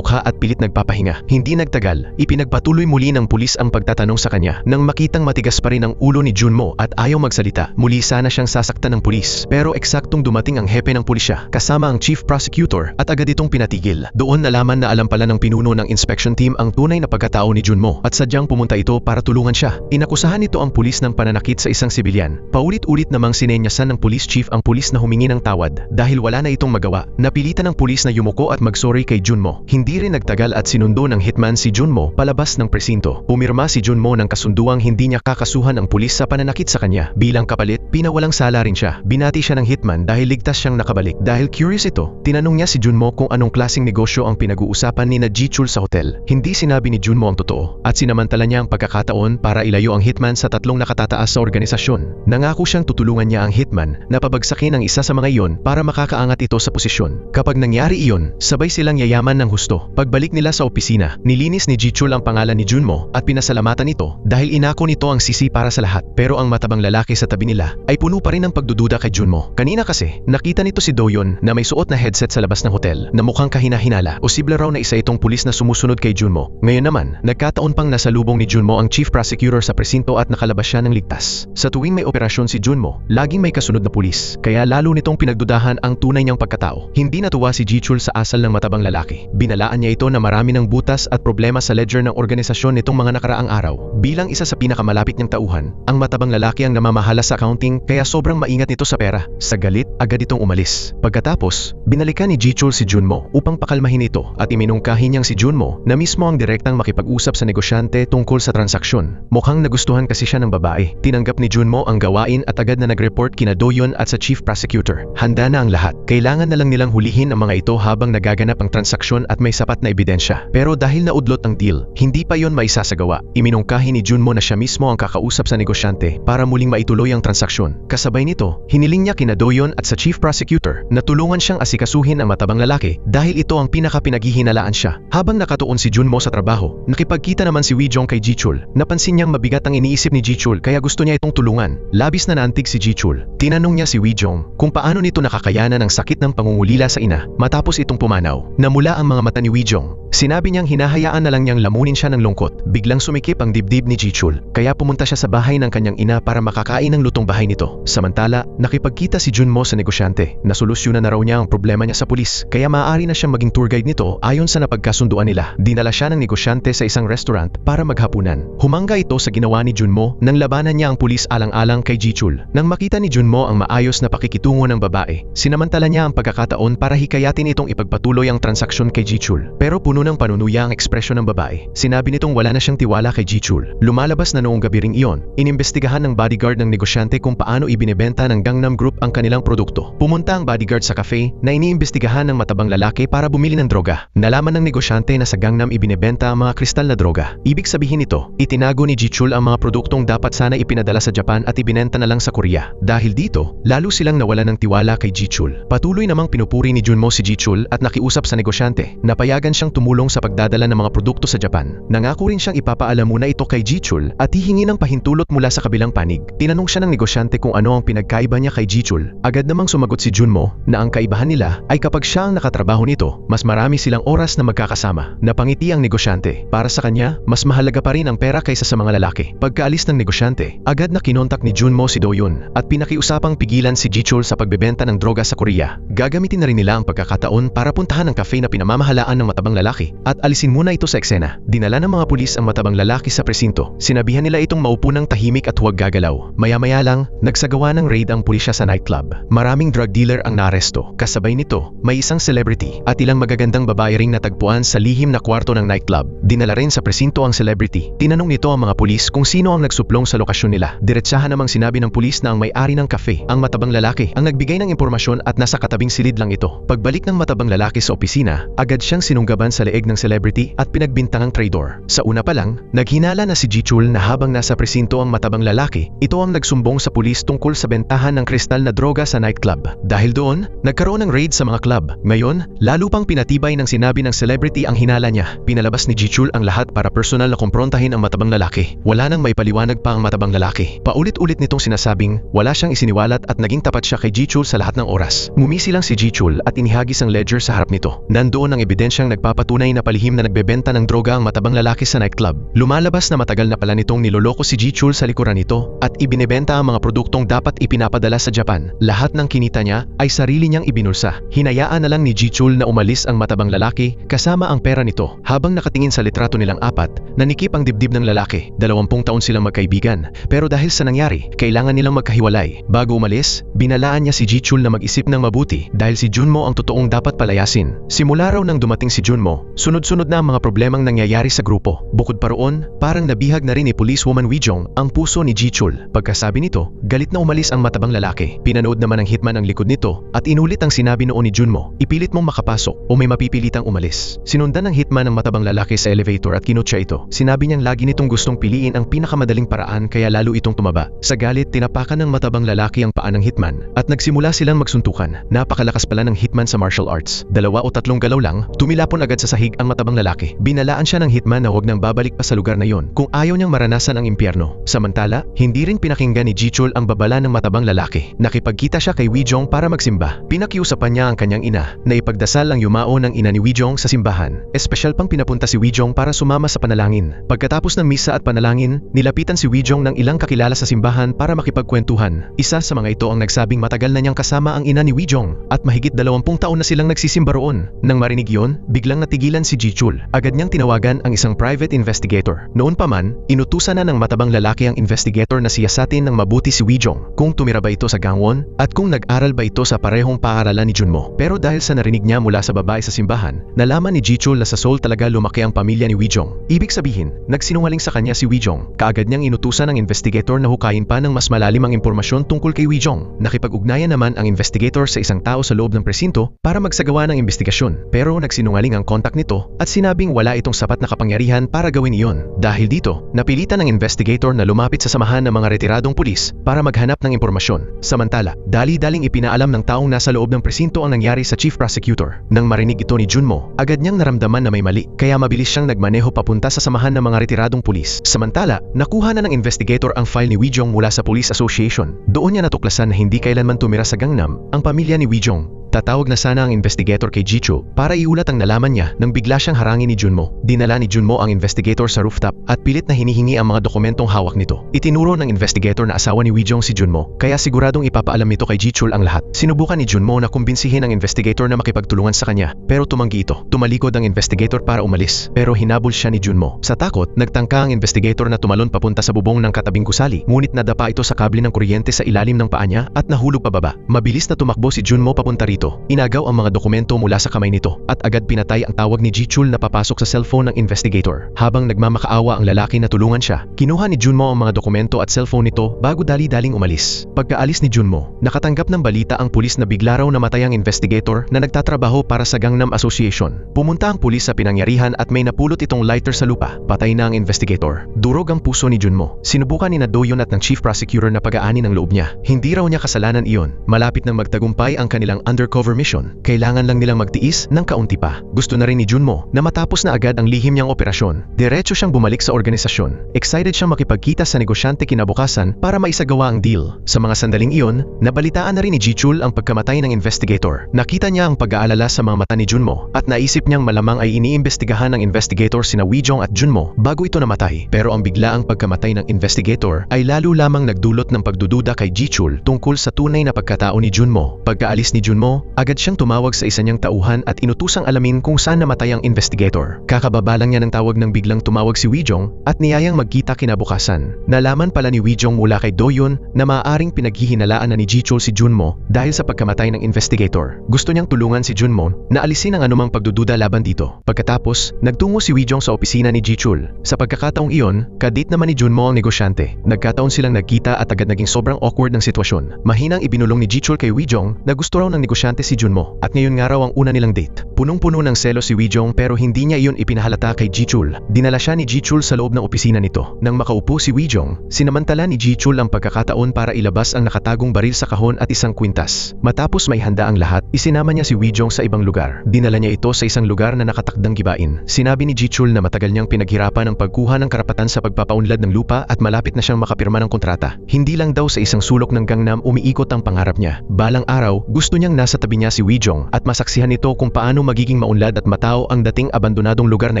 mukha at pilit nagpapahinga. Hindi nagtagal, ipinagpatuloy muli ng pulis ang pagtatanong sa kanya. Nang makitang matigas pa rin ang ulo ni Junmo at ayaw magsalita, muli sana siyang sasaktan ng pulis. Pero eksaktong dumating ang hepe ng pulisya kasama ang chief prosecutor at agad itong pinatigil. Doon nalaman na alam pala ng pinuno ng inspection team ang tunay na pagkatao ni Junmo at sadyang pumunta ito para tulungan siya. Inakusahan nito ang pulis ng pananakit sa isang sibilyan. Paulit-ulit namang sinenyasan ng police chief ang pulis na humingi ng tawad dahil wala na itong magawa. Napilitan ng pulis na yumuko at magsorry kay Junmo. Hindi rin nagtagal at sinundo ng hitman si Junmo palabas ng presinto. Pumirma si Junmo ng kasunduang hindi niya kakasuhan ang pulis sa pananakit sa kanya. Bilang kapalit, pinawalang sala rin siya. Binati siya ng hitman dahil ligtas siyang nakabalik. Dahil curious ito, tinanong niya si Junmo kung anong klaseng negosyo ang pinag-uusapan ni Jichul sa hotel. Hindi sinabi ni Junmo ang totoo at sinamantala niya ang pagkakataon para ilayo ang hitman sa tatlong nakatataas sa organisasyon. Nangako siyang tutulungan niya ang hitman na pabagsakin ang isa sa mga iyon para makakaangat ito sa posisyon. Kapag nangyari iyon, sabay silang yayaman ng husto. Pagbalik nila sa opisina, nilinis ni Jichul ang pangalan ni Junmo at pinasalamatan ito dahil inako nito ang sisi para sa lahat. Pero ang matabang lalaki sa tabi nila ay puno pa rin ng pagdududa kay Junmo. Kanina kasi, nakita nito si Doyon na may suot na headset sa labas ng hotel na mukhang kahina-hinala. Posible raw na isa itong pulis na sumusunod kay Junmo. Ngayon naman, nagkataon pang nasalubong ni Junmo ang chief prosecutor sa presinto at nakalabas siya ng ligtas. Sa tuwing may operasyon si Junmo, laging may kasunod na pulis. Kaya lalo nitong pinagdudahan ang tunay niyang pagkatao. Hindi natuwa si Jichul sa asal ng matabang lalaki. Binalaan niya ito na marami ng butas at problema sa ledger ng organisasyon nitong mga nakaraang araw. Bilang isa sa pinakamalapit niyang tauhan, ang matabang lalaki ang namamahala sa accounting kaya sobrang maingat nito sa pera. Sa galit, agad itong umalis. Pagkatapos, binalikan ni Jichul si Junmo upang pakalmahin ito at iminungkahi niyang si Junmo na mismo ang direktang makipag-usap sa negosyante tungkol sa transaksyon. Mukhang nagustuhan kasi siya ng babae. Tinanggap ni Junmo ang gawain at agad na nag-report kina Doyon at sa chief prosecutor. Handa na ang lahat. Kailangan na lang nilang hulihin ang mga ito habang nagaganap ang transaksyon at may sapat na ebidensya. Pero dahil naudlot ang deal, hindi pa yon maisasagawa. Iminungkahi ni Junmo na siya mismo ang kakausap sa negosyante para muling maituloy ang transaksyon. Kasabay nito, hiniling niya kina Doyon at sa chief prosecutor na tulungan siyang asikasuhin ang matabang lalaki dahil ito ang pinaka-pinaghihinalaan siya. Habang nakatuon si Junmo sa trabaho, nakipagkita naman si Wijong kay Jichul. Napansin niyang mabigat ang iniisip ni Jichul kaya gusto niya itong tulungan. Labis na naantig si Jichul. Tinanong niya si Wijong kung paano nito nakakayanan ang sakit ng pangungulila sa ina matapos itong pumanaw. Namula ang mga mata ni Wijong. Sinabi niyang hinahayaan na lang niyang lamunin siya ng lungkot. Biglang sumikip ang dibdib ni Jichul kaya pumunta siya sa bahay ng kanyang ina para makakain ng lutong bahay nito. Samantala, nakipagkita si Junmo sa negosyante. Nasolusyonan na raw niya ang problema niya sa pulis kaya maaari na siyang maging tour guide nito ayon sa napagkasunduan nila. Dinala siya ng negosyante sa isang restaurant para maghapunan. Humanga ito sa ginawa ni Junmo nang labanan niya ang pulis alang-alang kay Jichul. Nang makita ni Junmo ang maayos na pakikitungo ng babae, sinamantala niya ang pagkakataon para hikayatin itong ipagpatuloy ang transaksyon kay Jichul. Pero puno ng panunuya ang ekspresyon ng babae. Sinabi nitong wala na siyang tiwala kay Jichul. Lumalabas na noong gabi ring iyon, inimbestigahan ng bodyguard ng negosyante kung paano ibinebenta ng Gangnam Group ang kanilang produkto. Pumunta ang bodyguard sa cafe na iniimbestigahan ng matabang lalaki para bumili ng droga. Nalaman ng negosyante na sa Gangnam ibinebenta ang mga kristal na droga. Ibig sabihin nito, itinago ni Jichul ang mga produktong dapat sana ipinadala sa Japan at ibinenta na lang sa Korea. Dahil dito, lalo silang nawala ng tiwala kay Jichul. Patuloy namang pinupuri ni Junmo si Jichul at nakiusap sa negosyante. Napayagan siyang tumulong sa pagdadala ng mga produkto sa Japan. Nangako rin siyang ipapaalam muna ito kay Jichul at hihingi ng pahintulot mula sa kabilang panig. Tinanong siya ng negosyante kung ano ang pinagkaiba niya kay Jichul. Agad namang sumagot si Junmo na ang kaibahan nila ay kapag siya ang nakatrabaho nito, mas marami silang oras na magkakasama. Napangiti ang negosyante. Para sa kanya, mas mahalaga pa rin ang pera kaysa sa mga lalaki. Pagkaalis ng negosyante, agad na kinontak ni Junmo si Doyon at pinakiusapang pigilan si Jichul sa pagbebenta ng droga sa Korea. Gagamitin na rin nila ang pagkakataon para puntahan ang cafe na pinamamahalaan ng matabang lalaki at alisin muna ito sa eksena. Dinala ng mga pulis ang matabang lalaki sa presinto. Sinabihan nila itong maupo ng tahimik at huwag gagalaw. Maya-maya lang, nagsagawa ng raid ang pulisya sa nightclub. Maraming drug dealer ang naaresto. Kasabay nito, may isang celebrity at ilang magagandang babae ring natagpuan sa lihim na kwarto ng nightclub. Dinala rin sa presinto ang celebrity. Tinanong nito ang mga pulis kung sino ang nagsuplong sa lokasyon nila. Diretsahan namang sinabi ng pulis na ang may-ari ng cafe, ang matabang lalaki, ang nagbigay ng impormasyon at nasa katabing silid lang ito. Pagbalik ng matabang lalaki sa opisina, agad siyang sinunggaban sa sa leeg ng celebrity at pinagbintangang traidor. Sa una pa lang, naghinala na si Jichul na habang nasa presinto ang matabang lalaki, ito ang nagsumbong sa pulis tungkol sa bentahan ng kristal na droga sa nightclub. Dahil doon, nagkaroon ng raid sa mga club. Ngayon, lalo pang pinatibay ng sinabi ng celebrity ang hinala niya. Pinalabas ni Jichul ang lahat para personal na kumprontahin ang matabang lalaki. Wala nang maipaliwanag pa ang matabang lalaki. Paulit-ulit nitong sinasabing wala siyang isiniwalat at naging tapat siya kay Jichul sa lahat ng oras. Mumisi lang si Jichul at inihagis ang ledger sa harap nito. Nandoon ang ebidensyang nagpapatunay na palihim na nagbebenta ng droga ang matabang lalaki sa nightclub. Lumalabas na matagal na pala nitong niloloko si Jichul sa likuran nito at ibinebenta ang mga produktong dapat ipinapadala sa Japan. Lahat ng kinita niya ay sarili niyang ibinulsa. Hinayaan na lang ni Jichul na umalis ang matabang lalaki kasama ang pera nito. Habang nakatingin sa litrato nilang apat, nanikip ang dibdib ng lalaki. 20 taon silang magkaibigan, pero dahil sa nangyari, kailangan nilang magkahiwalay. Bago umalis, binalaan niya si Jichul na mag-isip ng mabuti dahil si Junmo ang totoong dapat palayasin. Simula raw nang dumating si Junmo, sunod-sunod na ang mga problemang nangyayari sa grupo. Bukod pa roon, parang nabihag na rin ni Policewoman Wijong ang puso ni Jichul. Pagkasabi nito, galit na umalis ang matabang lalaki. Pinanood naman ng hitman ang likod nito at inulit ang sinabi noon ni Junmo, ipilit mong makapasok o may mapipilitang umalis. Sinundan ng hitman ang matabang lalaki sa elevator at kinutya ito. Sinabi niyang lagi nitong gustong piliin ang pinakamadaling paraan kaya lalo itong tumaba. Sa galit, tinapakan ng matabang lalaki ang paa ng hitman at nagsimula silang magsuntukan. Napakalakas pala ng hitman sa martial arts. 2 o 3 galaw lang, tumilapon agad sa sahig ang matabang lalaki. Binalaan siya ng hitman na huwag nang babalik pa sa lugar na yon kung ayaw niyang maranasan ang impyerno. Samantala, hindi rin pinakinggan ni Jichul ang babala ng matabang lalaki. Nakipagkita siya kay Wijong para magsimba. Pinakiusapan niya ang kanyang ina na ipagdasal ang yumao ng ina ni Wijong sa simbahan. Espesyal pang pinapunta si Wijong para sumama sa panalangin. Pagkatapos ng misa at panalangin, nilapitan si Wijong ng ilang kakilala sa simbahan para makipagkwentuhan. Isa sa mga ito ang nagsabing matagal na niyang kasama ang ina ni Wijong at mahigit 20 taon na silang nagsisimba roon. Nang marinig yon, biglang natigilan si Jichul. Agad niyang tinawagan ang isang private investigator. Noon pa man, inutusan na ng matabang lalaki ang investigator na siyasatin ng mabuti si Wijong kung tumira ba ito sa gangwon at kung nag-aral ba ito sa parehong paaralan ni Junmo. Pero dahil sa narinig niya mula sa babae sa simbahan, nalaman ni Jichul na sa Seoul talaga lumaki ang pamilya ni Wijong. Ibig sabihin, nagsinungaling sa kanya si Wijong. Kaagad niyang inutusan ng investigator na hukayin pa ng mas malalim ang impormasyon tungkol kay Wijong. Nakipag-ugnayan naman ang investigator sa isang tao sa loob ng presinto para magsagawa ng investigasyon. Pero nagsinungaling ang kontak nito at sinabing wala itong sapat na kapangyarihan para gawin iyon. Dahil dito, napilitan ng investigator na lumapit sa samahan ng mga retiradong pulis para maghanap ng impormasyon. Samantala, dali-daling ipinaalam ng taong nasa loob ng presinto ang nangyari sa chief prosecutor. Nang marinig ito ni Junmo, agad niyang naramdaman na may mali, kaya mabilis siyang nagmaneho papunta sa samahan ng mga retiradong pulis. Samantala, nakuha na ng investigator ang file ni Wijong mula sa Police Association. Doon niya natuklasan na hindi kailanman tumira sa Gangnam ang pamilya ni Wijong. Tatawag na sana ang investigator kay Jichul para iulat ang nalaman niya nang bigla siyang harangin ni Junmo. Dinala ni Junmo ang investigator sa rooftop at pilit na hinihingi ang mga dokumentong hawak nito. Itinuro ng investigator na asawa ni Wijong si Junmo, kaya siguradong ipapaalam nito kay Jichul ang lahat. Sinubukan ni Junmo na kumbinsihin ang investigator na makipagtulungan sa kanya, pero tumanggi ito. Tumalikod ang investigator para umalis, pero hinabol siya ni Junmo. Sa takot, nagtangka ang investigator na tumalon papunta sa bubong ng katabing gusali, ngunit nadapa ito sa kable ng kuryente sa ilalim ng paa niya at nahulog pababa. Mabilis na tumakbo si Junmo papunta rito. Inagaw ang mga dokumento mula sa kamay nito at agad pinatay ang tawag ni Jichul na papasok sa cellphone ng investigator. Habang nagmamakaawa ang lalaki na tulungan siya, kinuha ni Junmo ang mga dokumento at cellphone nito bago dali-daling umalis. Pagkaalis ni Junmo, nakatanggap ng balita ang pulis na bigla raw namatay ang investigator na nagtatrabaho para sa Gangnam Association. Pumunta ang pulis sa pinangyarihan at may napulot itong lighter sa lupa. Patay na ang investigator. Durog ang puso ni Junmo. Sinubukan ni Doyon at ng chief prosecutor na pag-aani ng loob niya. Hindi raw niya kasalanan iyon. Malapit nang magtagumpay ang kanilang undercover mission. Kailangan lang nilang magtiis ng kaunti pa. Gusto na rin ni Junmo na matapos na agad ang lihim niyang operasyon. Diretso siyang bumalik sa organisasyon. Excited siyang makipagkita sa negosyante kinabukasan para maisagawa ang deal. Sa mga sandaling iyon, nabalitaan na rin ni Jichul ang pagkamatay ng investigator. Nakita niya ang pag-aalala sa mga mata ni Junmo at naisip niyang malamang ay iniimbestigahan ng investigator sina Wijong at Junmo bago ito namatay. Pero ang biglaang pagkamatay ng investigator ay lalo lamang nagdulot ng pagdududa kay Jichul tungkol sa tunay na pagkatao ni Junmo. Pagkaalis ni Junmo, agad siyang tumawag sa isa niyang tauhan at inutusang alamin kung saan namatay ang investigator. Kakababa lang niya ng tawag nang biglang tumawag si Wijong at niyayang magkita kinabukasan. Nalaman pala ni Wijong mula kay Doyon na maaaring pinaghihinalaan na ni Jichul si Junmo dahil sa pagkamatay ng investigator. Gusto niyang tulungan si Junmo na alisin ang anumang pagdududa laban dito. Pagkatapos, nagtungo si Wijong sa opisina ni Jichul. Sa pagkakataong iyon, kadate naman ni Junmo ang negosyante. Nagkataon silang nagkita at agad naging sobrang awkward ng sitwasyon. Mahinang ibinulong ni Jichul kay Wijong na gusto raw ng negosyante negosyante si Junmo at ngayon nga raw ang una nilang date. Punong-puno ng selo si Wijong pero hindi niya iyon ipinahalata kay Jichul. Dinala siya ni Jichul sa loob ng opisina nito. Nang makaupo si Wijong, sinamantala ni Jichul ang pagkakataon para ilabas ang nakatagong baril sa kahon at isang kwintas. Matapos may handa ang lahat, isinama niya si Wijong sa ibang lugar. Dinala niya ito sa isang lugar na nakatakdang gibain. Sinabi ni Jichul na matagal niyang pinaghirapan ang pagkuha ng karapatan sa pagpapaunlad ng lupa at malapit na siyang makapirma ng kontrata. Hindi lang daw sa isang sulok ng Gangnam umiikot ang pangarap niya. Balang araw, gusto niyang nasa tabi niya si Wijong at masaksihan nito kung paano magiging maunlad at matao ang dating abandonadong lugar na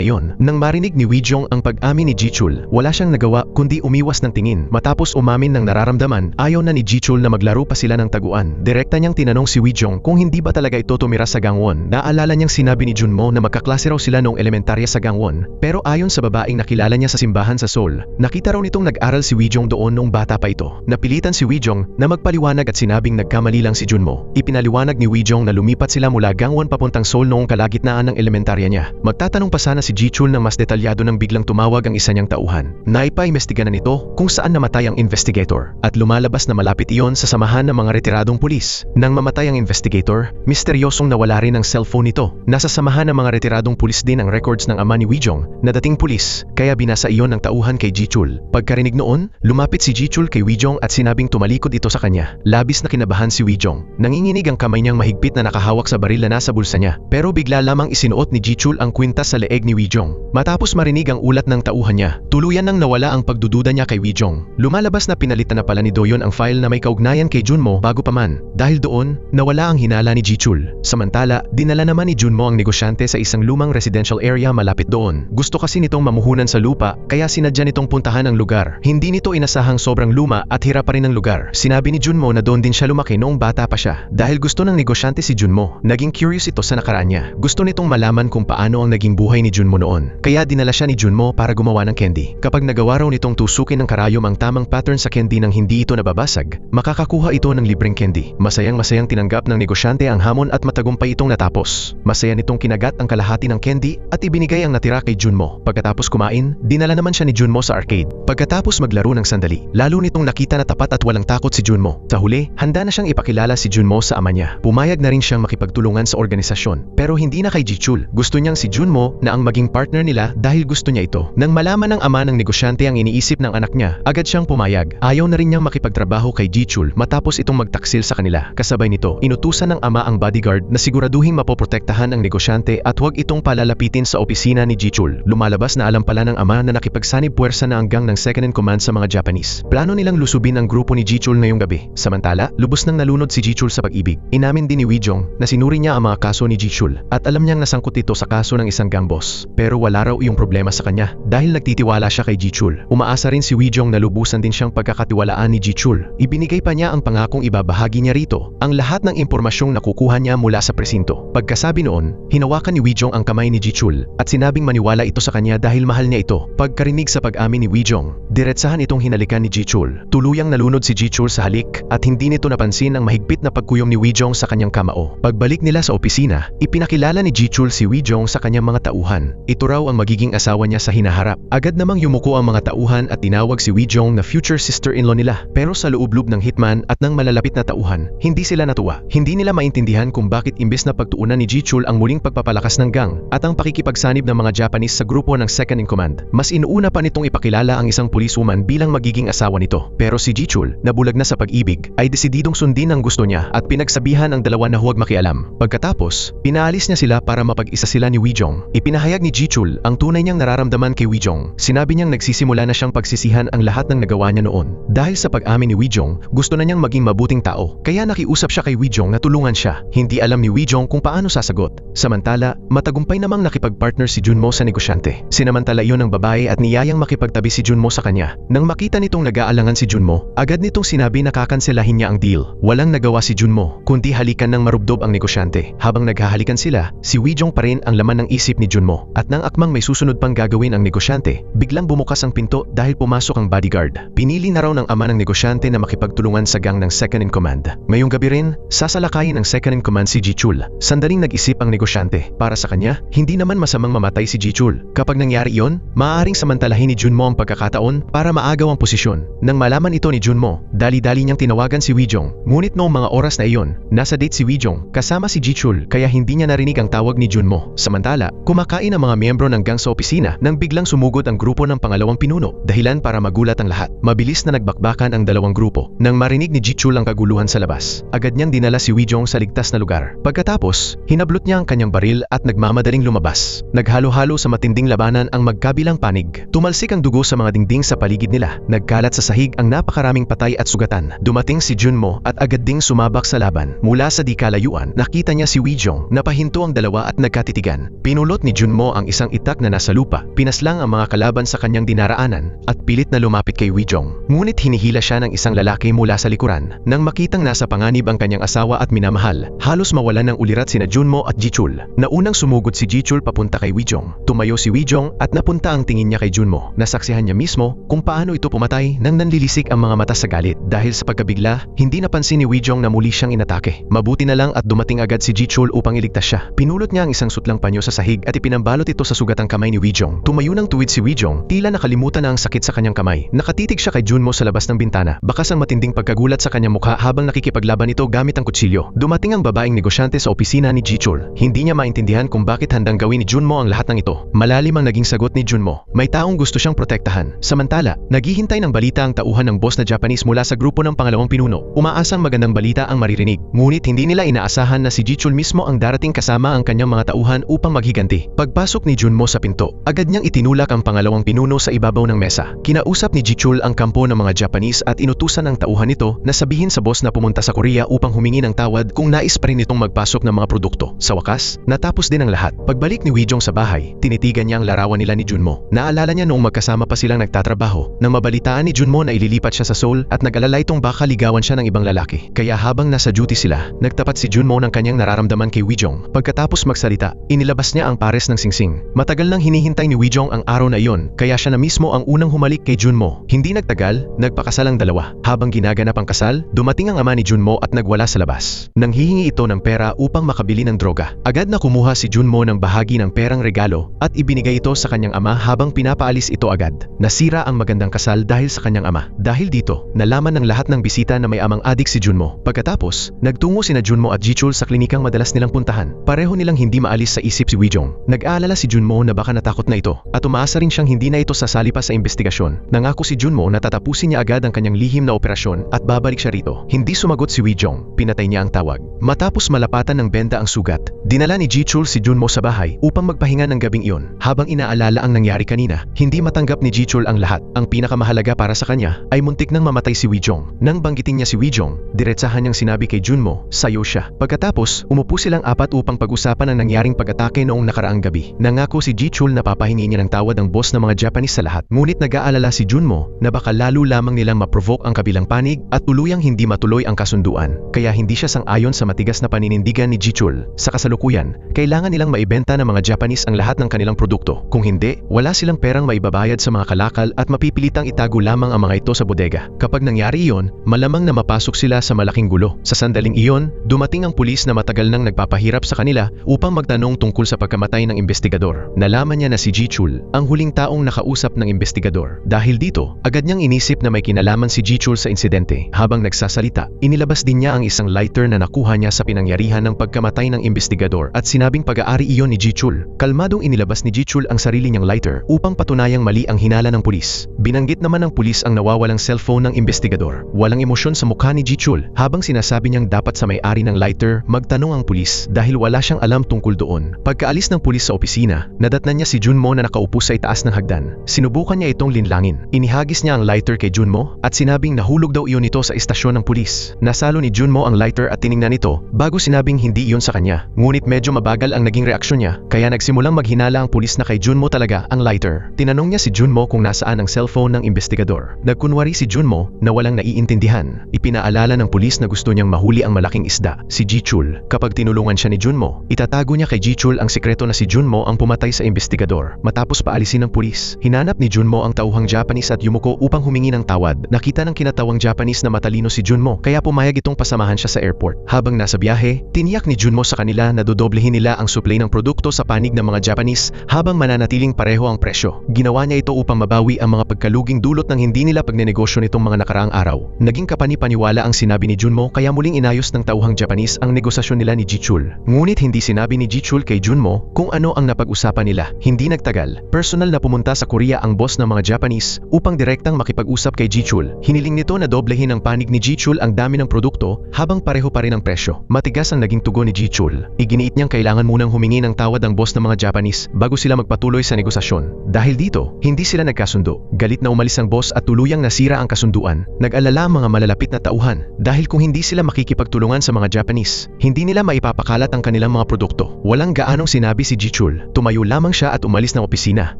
iyon. Nang marinig ni Wijong ang pag-amin ni Jichul, wala siyang nagawa kundi umiwas ng tingin. Matapos umamin ng nararamdaman, ayaw na ni Jichul na maglaro pa sila ng taguan. Direkta niyang tinanong si Wijong kung hindi ba talaga ito tumira sa Gangwon. Naalala niyang sinabi ni Junmo na magkaklase raw sila noong elementarya sa Gangwon. Pero ayon sa babaeng nakilala niya sa simbahan sa Seoul, nakita raw nitong nag-aral si Wijong doon noong bata pa ito. Napilitan si Wijong na magpaliwanag at sinabing nagkamali lang si Junmo. Ipinaliwanag ni Wijong na lumipat sila mula Gangwon papuntang Seoul noong kalagitnaan ng elementarya niya. Magtatanong pa sana si Jichul ng mas detalyado nang biglang tumawag ang isa niyang tauhan. Naipaimbestiga na nito kung saan namatay ang investigator at lumalabas na malapit iyon sa samahan ng mga retiradong pulis. Nang mamatay ang investigator, misteryosong nawala rin ang cellphone nito. Nasa samahan ng mga retiradong pulis din ang records ng ama ni Wijong na dating pulis, kaya binasa iyon ng tauhan kay Jichul. Pagkarinig noon, lumapit si Jichul kay Wijong at sinabing tumalikod ito sa kanya. Labis na kinabahan si Wijong. Nanginginig ang kamay niyang mahigpit na nakahawak sa baril na nasa bulsa niya. Pero bigla lamang isinuot ni Jichul ang kwintas sa leeg ni Wijong. Matapos marinig ang ulat ng tauhan niya, tuluyan nang nawala ang pagdududa niya kay Wijong. Lumalabas na pinalitan na pala ni Doyon ang file na may kaugnayan kay Junmo bago pa man. Dahil doon, nawala ang hinala ni Jichul. Samantala, dinala naman ni Junmo ang negosyante sa isang lumang residential area malapit doon. Gusto kasi nitong mamuhunan sa lupa, kaya sinadya nitong puntahan ang lugar. Hindi nito inasahang sobrang luma at hirap pa rin ang lugar. Sinabi ni Junmo na doon din siya lumaki noong bata pa siya. Dahil gusto ng negosyante si Junmo, naging curious ito sa nakaraan niya. Gusto nitong malaman kung paano ang naging buhay ni Junmo noon. Kaya dinala siya ni Junmo para gumawa ng candy. Kapag nagawa raw nitong tusukin ng karayom ang tamang pattern sa candy nang hindi ito nababasag, makakakuha ito ng libreng candy. Masayang-masayang tinanggap ng negosyante ang hamon at matagumpay itong natapos. Masaya nitong kinagat ang kalahati ng candy at ibinigay ang natira kay Junmo. Pagkatapos kumain, dinala naman siya ni Junmo sa arcade. Pagkatapos maglaro ng sandali, lalo nitong nakita na tapat at walang takot si Junmo. Sa huli, handa na siyang ipakilala si Junmo sa ama niya. Pumayag na rin siyang makipagtulungan sa organisasyon. Pero hindi na kay Jichul. Gusto niyang si Junmo na ang maging partner nila dahil gusto niya ito. Nang malaman ng ama ng negosyante ang iniisip ng anak niya, agad siyang pumayag. Ayaw na rin niyang makipagtrabaho kay Jichul matapos itong magtaksil sa kanila. Kasabay nito, inutusan ng ama ang bodyguard na siguraduhing mapoprotektahan ang negosyante at huwag itong palalapitin sa opisina ni Jichul. Lumalabas na alam pala ng ama na nakipagsanib puwersa na hanggang ng second in command sa mga Japanese. Plano nilang lusubin ang grupo ni Jichul ngayong gabi. Samantala, lubos nang nalunod si Jichul sa pag-ibig. Inamin din ni Wijong na sinuri niya ang mga kaso ni Jichul at alam niyang nasangkot ito sa kaso ng isang gang boss. Pero wala raw iyong problema sa kanya dahil nagtitiwala siya kay Jichul. Umaasa rin si Wijong na lubusan din siyang pagkakatiwalaan ni Jichul. Ibinigay pa niya ang pangakong ibabahagi niya rito ang lahat ng impormasyong nakukuha niya mula sa presinto. Pagkasabi noon, hinawakan ni Wijong ang kamay ni Jichul at sinabing maniwala ito sa kanya dahil mahal niya ito. Pagkarinig sa pag-amin ni Wijong, diretsahan itong hinalikan ni Jichul. Tuluyang nalunod si Jichul sa halik at hindi nito napansin ang mahigpit na pagkuyom ni Wijong sa kanyang kamao. Pagbalik nila sa opisina, ipinakilala ni Jichul si Wijong sa kanyang mga tauhan. Ito raw ang magiging asawa niya sa hinaharap. Agad namang yumuko ang mga tauhan at tinawag si Wijong na future sister-in-law nila. Pero sa loob-loob ng hitman at ng malalapit na tauhan, hindi sila natuwa. Hindi nila maintindihan kung bakit imbes na pagtuunan ni Jichul ang muling pagpapalakas ng gang at ang pakikipagsanib ng mga Japanese sa grupo ng second in command, mas inuuna pa nitong ipakilala ang isang policewoman bilang magiging asawa nito. Pero si Jichul, na bulag na sa pag-ibig, ay desididong sundin ang gusto niya at pinagsabihan ang dalawa na huwag makialam. Pagkatapos, pinaalis niya sila para mapag-isa sila ni Wijong. Ipinahayag ni Jichul ang tunay niyang nararamdaman kay Wijong. Sinabi niyang nagsisimula na siyang pagsisihan ang lahat ng nagawa niya noon. Dahil sa pag-amin ni Wijong, gusto na niyang maging mabuting tao. Kaya nakiusap siya kay Wijong na tulungan siya. Hindi alam ni Wijong kung paano sasagot. Samantala, matagumpay namang nakipag-partner si Junmo sa negosyante. Sinamantala iyon ng babae at niyayang makipagtabi si Junmo sa kanya. Nang makita nitong nag-aalangan si Junmo, agad nitong sinabi na kakanselahin niya ang deal. Walang nagawa si Junmo, kundi halikan ng marubdob ang negosyante. Habang naghahalikan sila, si Wijong pa rin ang laman ng isip ni Junmo. At nang akmang may susunod pang gagawin ang negosyante, biglang bumukas ang pinto dahil pumasok ang bodyguard. Pinili na raw ng ama ng negosyante na makipagtulungan sa gang ng second in command. Ngayong gabi rin, sasalakayin ng second in command si Jichul. Sandaling nag-isip ang negosyante. Para sa kanya, hindi naman masamang mamatay si Jichul. Kapag nangyari iyon, maaaring samantalahin ni Junmo ang pagkakataon para maagaw ang posisyon. Nang malaman ito ni Junmo, dali-dali niyang tinawagan si Wijong. Ngunit noong mga oras na iyon, nasa Nasa date si Wijong kasama si Jichul kaya hindi niya narinig ang tawag ni Junmo. Samantala, kumakain ang mga miyembro ng gang sa opisina nang biglang sumugod ang grupo ng pangalawang pinuno, dahilan para magulat ang lahat. Mabilis na nagbakbakan ang dalawang grupo. Nang marinig ni Jichul ang kaguluhan sa labas, agad niyang dinala si Wijong sa ligtas na lugar. Pagkatapos, hinablot niya ang kanyang baril at nagmamadaling lumabas. Naghalo-halo sa matinding labanan ang magkabilang panig. Tumalsik ang dugo sa mga dingding sa paligid nila. Nagkalat sa sahig ang napakaraming patay at sugatan. Dumating si Junmo at agad ding sumabak sa laban. Mula sa di kalayuan, nakita niya si Wijong. Napahinto ang dalawa at nagkatitigan. Pinulot ni Junmo ang isang itak na nasa lupa. Pinaslang ang mga kalaban sa kanyang dinaraanan at pilit na lumapit kay Wijong. Ngunit hinihila siya ng isang lalaki mula sa likuran. Nang makitang nasa panganib ang kanyang asawa at minamahal, halos mawalan ng ulirat sina Junmo at Jichul. Naunang sumugod si Jichul papunta kay Wijong. Tumayo si Wijong at napunta ang tingin niya kay Junmo. Nasaksihan niya mismo kung paano ito pumatay nang nanlilisik ang mga mata sa galit. Dahil sa pagkabigla, hindi napansin ni Wijong na muli siyang inatake. Mabuti na lang at dumating agad si Jichul upang iligtas siya. Pinulot niya ang isang sutlang panyo sa sahig at ipinambalot ito sa sugatang kamay ni Wijong. Tumayo ng tuwid si Wijong, tila nakalimutan na ang sakit sa kanyang kamay. Nakatitig siya kay Junmo sa labas ng bintana. Bakas ang matinding pagkagulat sa kanyang mukha habang nakikipaglaban ito gamit ang kutsilyo. Dumating ang babaeng negosyante sa opisina ni Jichul. Hindi niya maintindihan kung bakit handang gawin ni Junmo ang lahat ng ito. Malalim ang naging sagot ni Junmo. May taong gusto siyang protektahan. Samantala, naghihintay ng balita ang tauhan ng boss na Japanese mula sa grupo ng pangalawang pinuno. Umaasang magandang balita ang maririnig. Ngunit hindi nila inaasahan na si Jichul mismo ang darating kasama ang kanyang mga tauhan upang maghiganti. Pagpasok ni Junmo sa pinto, agad niyang itinulak ang pangalawang pinuno sa ibabaw ng mesa. Kinausap ni Jichul ang kampo ng mga Japanese at inutusan ang tauhan nito na sabihin sa boss na pumunta sa Korea upang humingi ng tawad kung nais pa rin itong magpasok ng mga produkto. Sa wakas, natapos din ang lahat. Pagbalik ni Wijong sa bahay, tinitigan niya ang larawan nila ni Junmo. Naalala niya noong magkasama pa silang nagtatrabaho nang mabalitaan ni Junmo na ililipat siya sa Seoul at nag-alala itong baka ligawan siya ng ibang lalaki. Kaya habang nasa duty sila, nagtapat si Junmo ng kanyang nararamdaman kay Wijong. Pagkatapos magsalita, inilabas niya ang pares ng singsing. Matagal nang hinihintay ni Wijong ang araw na iyon, kaya siya na mismo ang unang humalik kay Junmo. Hindi nagtagal, nagpakasal ang dalawa. Habang ginaganap ang kasal, dumating ang ama ni Junmo at nagwala sa labas. Nang hihingi ito ng pera upang makabili ng droga. Agad na kumuha si Junmo ng bahagi ng perang regalo at ibinigay ito sa kanyang ama habang pinapaalis ito agad. Nasira ang magandang kasal dahil sa kanyang ama. Dahil dito, nalaman ng lahat ng bisita na may amang adik si Junmo. Pagkatapos, nagtungo sina Junmo at Jichul sa klinikang madalas nilang puntahan. Pareho nilang hindi maalis sa isip si Wijong. Nag-aalala si Junmo na baka natakot na ito at umaasa rin siyang hindi na ito sasali pa sa investigasyon. Nangako si Junmo na tatapusin niya agad ang kanyang lihim na operasyon at babalik siya rito. Hindi sumagot si Wijong. Pinatay niya ang tawag. Matapos malapatan ng benda ang sugat, dinala ni Jichul si Junmo sa bahay upang magpahinga ng gabing iyon. Habang inaalala ang nangyari kanina, hindi matanggap ni Jichul ang lahat. Ang pinakamahalaga para sa kanya ay muntik nang mamatay si Wijong. Nang banggitin niya si Wijong, diretsahan niyang sinabi kay Junmo, sayo siya. Pagkatapos, umupo silang apat upang pag-usapan ang nangyaring pag-atake noong nakaraang gabi. Nangako si Jichul na papahingi niya ng tawad ang boss ng mga Japanese sa lahat. Ngunit nag-aalala si Junmo na baka lalo lamang nilang ma-provoke ang kabilang panig at tuluyang hindi matuloy ang kasunduan. Kaya hindi siya sang-ayon sa matigas na paninindigan ni Jichul. Sa kasalukuyan, kailangan nilang maibenta ng mga Japanese ang lahat ng kanilang produkto. Kung hindi, wala silang perang maibabayad sa mga kalakal at mapipilitang itago lamang ang mga ito sa bodega. Kapag nangyari iyon, malamang na mapasok sila sa malaking gulo. Sa sandaling iyon, dumating ang pulis na matagal nang nagpapahirap sa kanila upang magtanong tungkol sa pagkamatay ng investigador. Nalaman niya na si Jichul ang huling taong nakausap ng investigador. Dahil dito, agad niyang inisip na may kinalaman si Jichul sa insidente. Habang nagsasalita, inilabas din niya ang isang lighter na nakuha niya sa pinangyarihan ng pagkamatay ng investigador at sinabing pag-aari iyon ni Jichul. Kalmadong inilabas ni Jichul ang sarili niyang lighter upang patunayang mali ang hinala ng pulis. Binanggit naman ng pulis ang nawawalang cellphone ng investigador. Walang emosyon sa mukha ni Jichul habang sinasabi niyang dapat sa may-ari ng lighter magtanong ang pulis dahil wala siyang alam tungkol doon. Pagkaalis ng pulis sa opisina, nadatnan niya si Junmo na nakaupo sa itaas ng hagdan. Sinubukan niya itong linlangin. Inihagis niya ang lighter kay Junmo at sinabing nahulog daw iyon nito sa istasyon ng pulis. Nasalo ni Junmo ang lighter at tiningnan ito bago sinabing hindi iyon sa kanya. Ngunit medyo mabagal ang naging reaksyon niya kaya nagsimulang maghinala ang pulis na kay Junmo talaga ang lighter. Tinanong niya si Junmo kung nasaan ang cellphone ng investigador. Nagkunwari si Junmo na walang naiintindihan. Ipinaalala ng pulis na gusto niyang mahuli ang malaking isda, si Jichul. Kapag tinulungan siya ni Junmo, itatago niya kay Jichul ang sikreto na si Junmo ang pumatay sa investigador. Matapos paalisin ng pulis, hinanap ni Junmo ang tauhang Japanese at yumuko upang humingi ng tawad. Nakita ng kinatawang Japanese na matalino si Junmo kaya pumayag itong pasamahan siya sa airport. Habang nasa biyahe, tiniyak ni Junmo sa kanila na dodoblehin nila ang supply ng produkto sa panig ng mga Japanese habang mananatiling pareho ang presyo. Ginawa niya ito upang mabawi ang mga pagkaluging dulot ng hindi nila pagnenegosyo nitong mga nakaraang araw. Naging kapani-paniwala ang sinabi ni Junmo kaya muling inayos ng kanyang tauhang Japanese ang negosasyon nila ni Jichul. Ngunit hindi sinabi ni Jichul kay Junmo kung ano ang napag-usapan nila. Hindi nagtagal, personal na pumunta sa Korea ang boss ng mga Japanese upang direktang makipag-usap kay Jichul. Hiniling nito na doblehin ang panig ni Jichul ang dami ng produkto habang pareho pa rin ang presyo. Matigas ang naging tugon ni Jichul. Iginiit niyang kailangan munang humingi ng tawad ang boss ng mga Japanese bago sila magpatuloy sa negosasyon. Dahil dito, hindi sila nagkasundo. Galit na umalis ang boss at tuluyang nasira ang kasunduan. Nag-alala ang mga malalapit na tauhan dahil kung hindi sila makikipagtulungan sa mga Japanese, hindi nila maipapakalat ang kanilang mga produkto. Walang gaanong sinabi si Jichul. Tumayo lamang siya at umalis ng opisina.